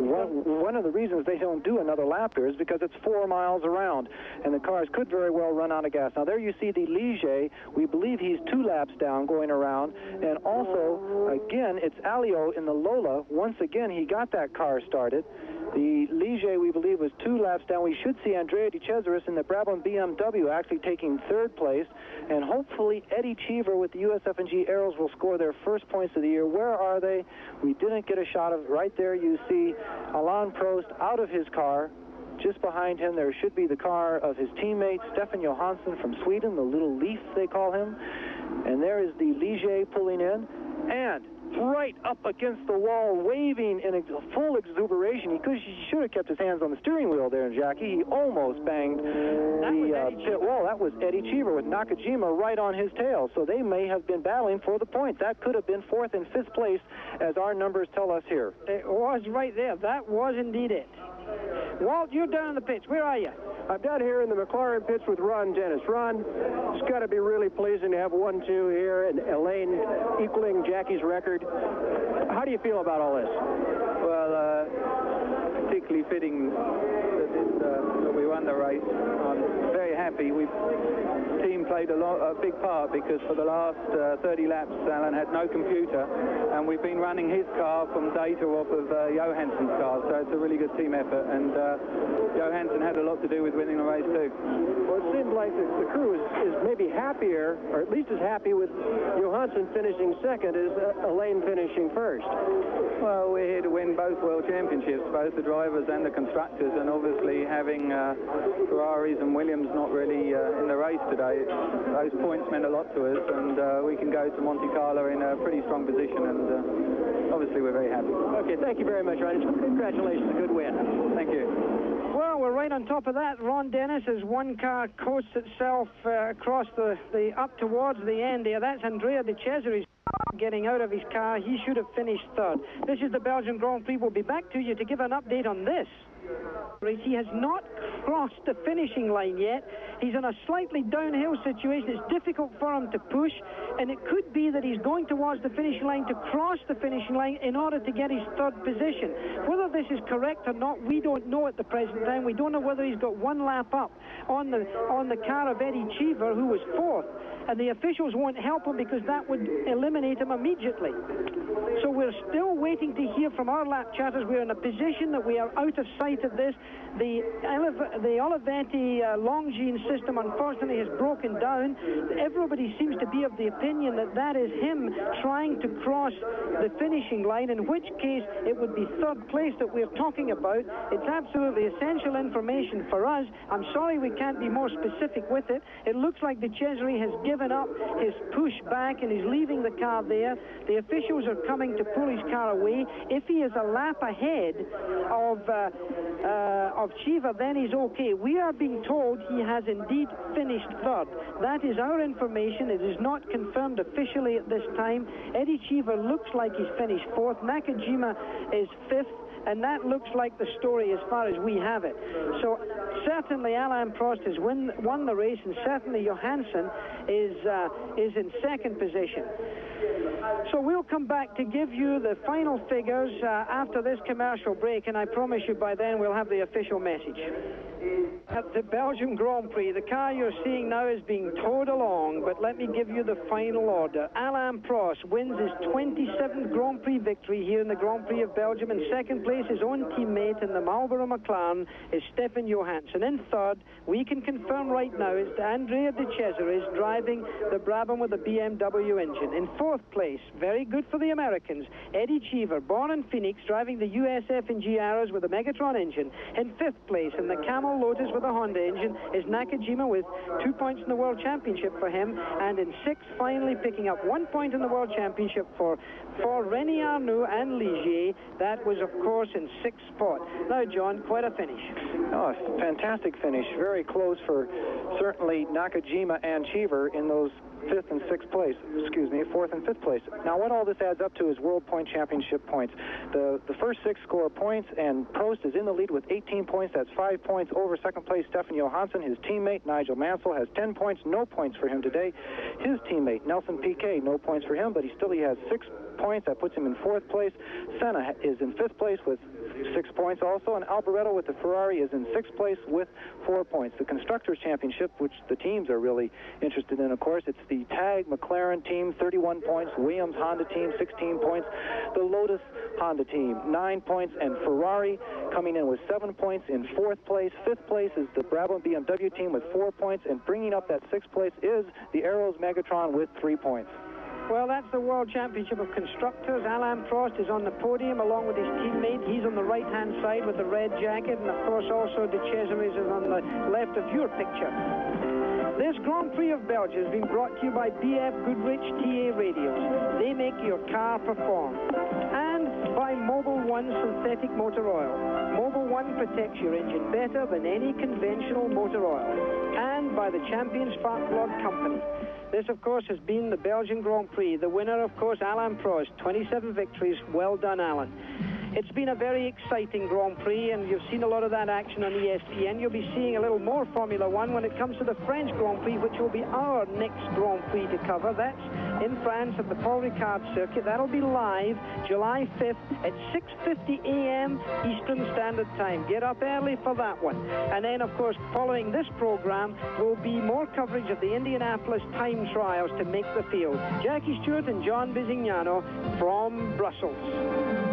One of the reasons they don't do another lap here is because it's 4 miles around, and the cars could very well run out of gas. Now there you see the Ligier. We believe he's 2 laps down going around. And also, again, it's Alio in the Lola. Once again, he got that car started. The Ligier, we believe, was 2 laps down. We should see Andrea De Cesaris in the Brabham BMW actually taking 3rd place, and hopefully Eddie Cheever with the USF&G Arrows will score their first points of the year. Where are they? We didn't get a shot of it. Right there you see Alain Prost out of his car. Just behind him there should be the car of his teammate Stefan Johansson from Sweden, the little leaf they call him. And there is the Ligier pulling in, and right up against the wall, waving in full exuberation. He should have kept his hands on the steering wheel there, Jackie. He almost banged the pit wall. That was Eddie Cheever with Nakajima right on his tail. So they may have been battling for the point. That could have been 4th and 5th place, as our numbers tell us here. It was right there. That was indeed it. Walt, you're down in the pits. Where are you? I'm down here in the McLaren pits with Ron Dennis. Ron, it's got to be really pleasing to have 1-2 here and Elaine equaling Jackie's record. How do you feel about all this? Well, particularly fitting that we won the race. I'm very happy. The team played a big part, because for the last 30 laps Alan had no computer, and we've been running his car from data off of Johansson's car, so it's a really good team effort, and Johansson had a lot to do with winning the race too. Well, it seemed like the crew is maybe happier, or at least as happy with Johansson finishing 2nd as Elaine finishing 1st. Well, we're here to win both world championships, both the drivers and the constructors, and obviously having Ferraris and Williams not really in the race today, those points meant a lot to us, and we can go to Monte Carlo in a pretty strong position, and obviously we're very happy. Okay, thank you very much, Ron. Congratulations, a good win. Thank you. Well, we're right on top of that. Ron Dennis, as one car coasts itself across the up towards the end there. That's Andrea De Cesaris getting out of his car. He should have finished 3rd. This is the Belgian Grand Prix. We'll be back to you to give an update on this. He has not crossed the finishing line yet. He's in a slightly downhill situation. It's difficult for him to push, and it could be that he's going towards the finishing line to cross the finishing line in order to get his 3rd position. Whether this is correct or not, we don't know at the present time. We don't know whether he's got 1 lap up on the car of Eddie Cheever, who was 4th, and the officials won't help him because that would eliminate him immediately. So we're still waiting to hear from our lap chatters. We're in a position that we are out of sight of this. The Olivetti Longines system, unfortunately, has broken down. Everybody seems to be of the opinion that that is him trying to cross the finishing line, in which case it would be 3rd place that we're talking about. It's absolutely essential information for us. I'm sorry we can't be more specific with it. It looks like De Cesaris has given up his push back and is leaving the car there. The officials are coming to pull his car away. If he is a lap ahead of Cheever, then he's okay. We are being told he has indeed finished 3rd. That is our information. It is not confirmed officially at this time. Eddie Cheever looks like he's finished 4th. Nakajima is 5th. And that looks like the story as far as we have it. So certainly Alain Prost has won the race, and certainly Johansson is in 2nd position. So we'll come back to give you the final figures after this commercial break, and I promise you by then we'll have the official message. At the Belgian Grand Prix, the car you're seeing now is being towed along, but let me give you the final order. Alain Prost wins his 27th Grand Prix victory here in the Grand Prix of Belgium. In 2nd place, his own teammate in the Marlboro McLaren is Stefan Johansson. In 3rd, we can confirm right now, is Andrea De Cesaris driving the Brabham with a BMW engine. In 4th place, very good for the Americans, Eddie Cheever, born in Phoenix, driving the USF&G Arrows with a Megatron engine. In 5th place, in the Camel Lotus with a Honda engine, is Nakajima with 2 points in the World Championship for him. And in 6th, finally picking up 1 point in the World Championship for René Arnoux and Ligier. That was, of course, in 6th spot. Now, John, quite a finish. Oh, a fantastic finish. Very close for certainly Nakajima and Cheever in those 4th and 5th place. Now, what all this adds up to is World Point Championship points. The first 6 score points, and Prost is in the lead with 18 points. That's 5 points over 2nd place Stefan Johansson. His teammate, Nigel Mansell, has 10 points. No points for him today. His teammate, Nelson Piquet, no points for him, but he has 6 points. That puts him in 4th place. Senna is in 5th place with 6 points also, and Alboreto with the Ferrari is in 6th place with 4 points. The Constructors' Championship, which the teams are really interested in, of course, it's the Tag McLaren team, 31 points, Williams Honda team, 16 points, the Lotus Honda team, 9 points, and Ferrari coming in with 7 points in 4th place. 5th place is the Brabham BMW team with 4 points, and bringing up that 6th place is the Arrows Megatron with 3 points. Well, that's the World Championship of Constructors. Alain Prost is on the podium along with his teammate. He's on the right-hand side with the red jacket, and of course also De Cesaris is on the left of your picture. This Grand Prix of Belgium has been brought to you by BF Goodrich TA Radios. They make your car perform. And by Mobil 1 Synthetic Motor Oil. Mobil 1 protects your engine better than any conventional motor oil. And by the Champion Spark Plug Company. This, of course, has been the Belgian Grand Prix. The winner, of course, Alain Prost. 27 victories. Well done, Alain. It's been a very exciting Grand Prix, and you've seen a lot of that action on ESPN. You'll be seeing a little more Formula One when it comes to the French Grand Prix, which will be our next Grand Prix to cover. That's in France at the Paul Ricard circuit. That'll be live July 5th at 6:50 a.m. Eastern Standard Time. Get up early for that one. And then, of course, following this program will be more coverage of the Indianapolis time trials to make the field. Jackie Stewart and John Bisignano from Brussels.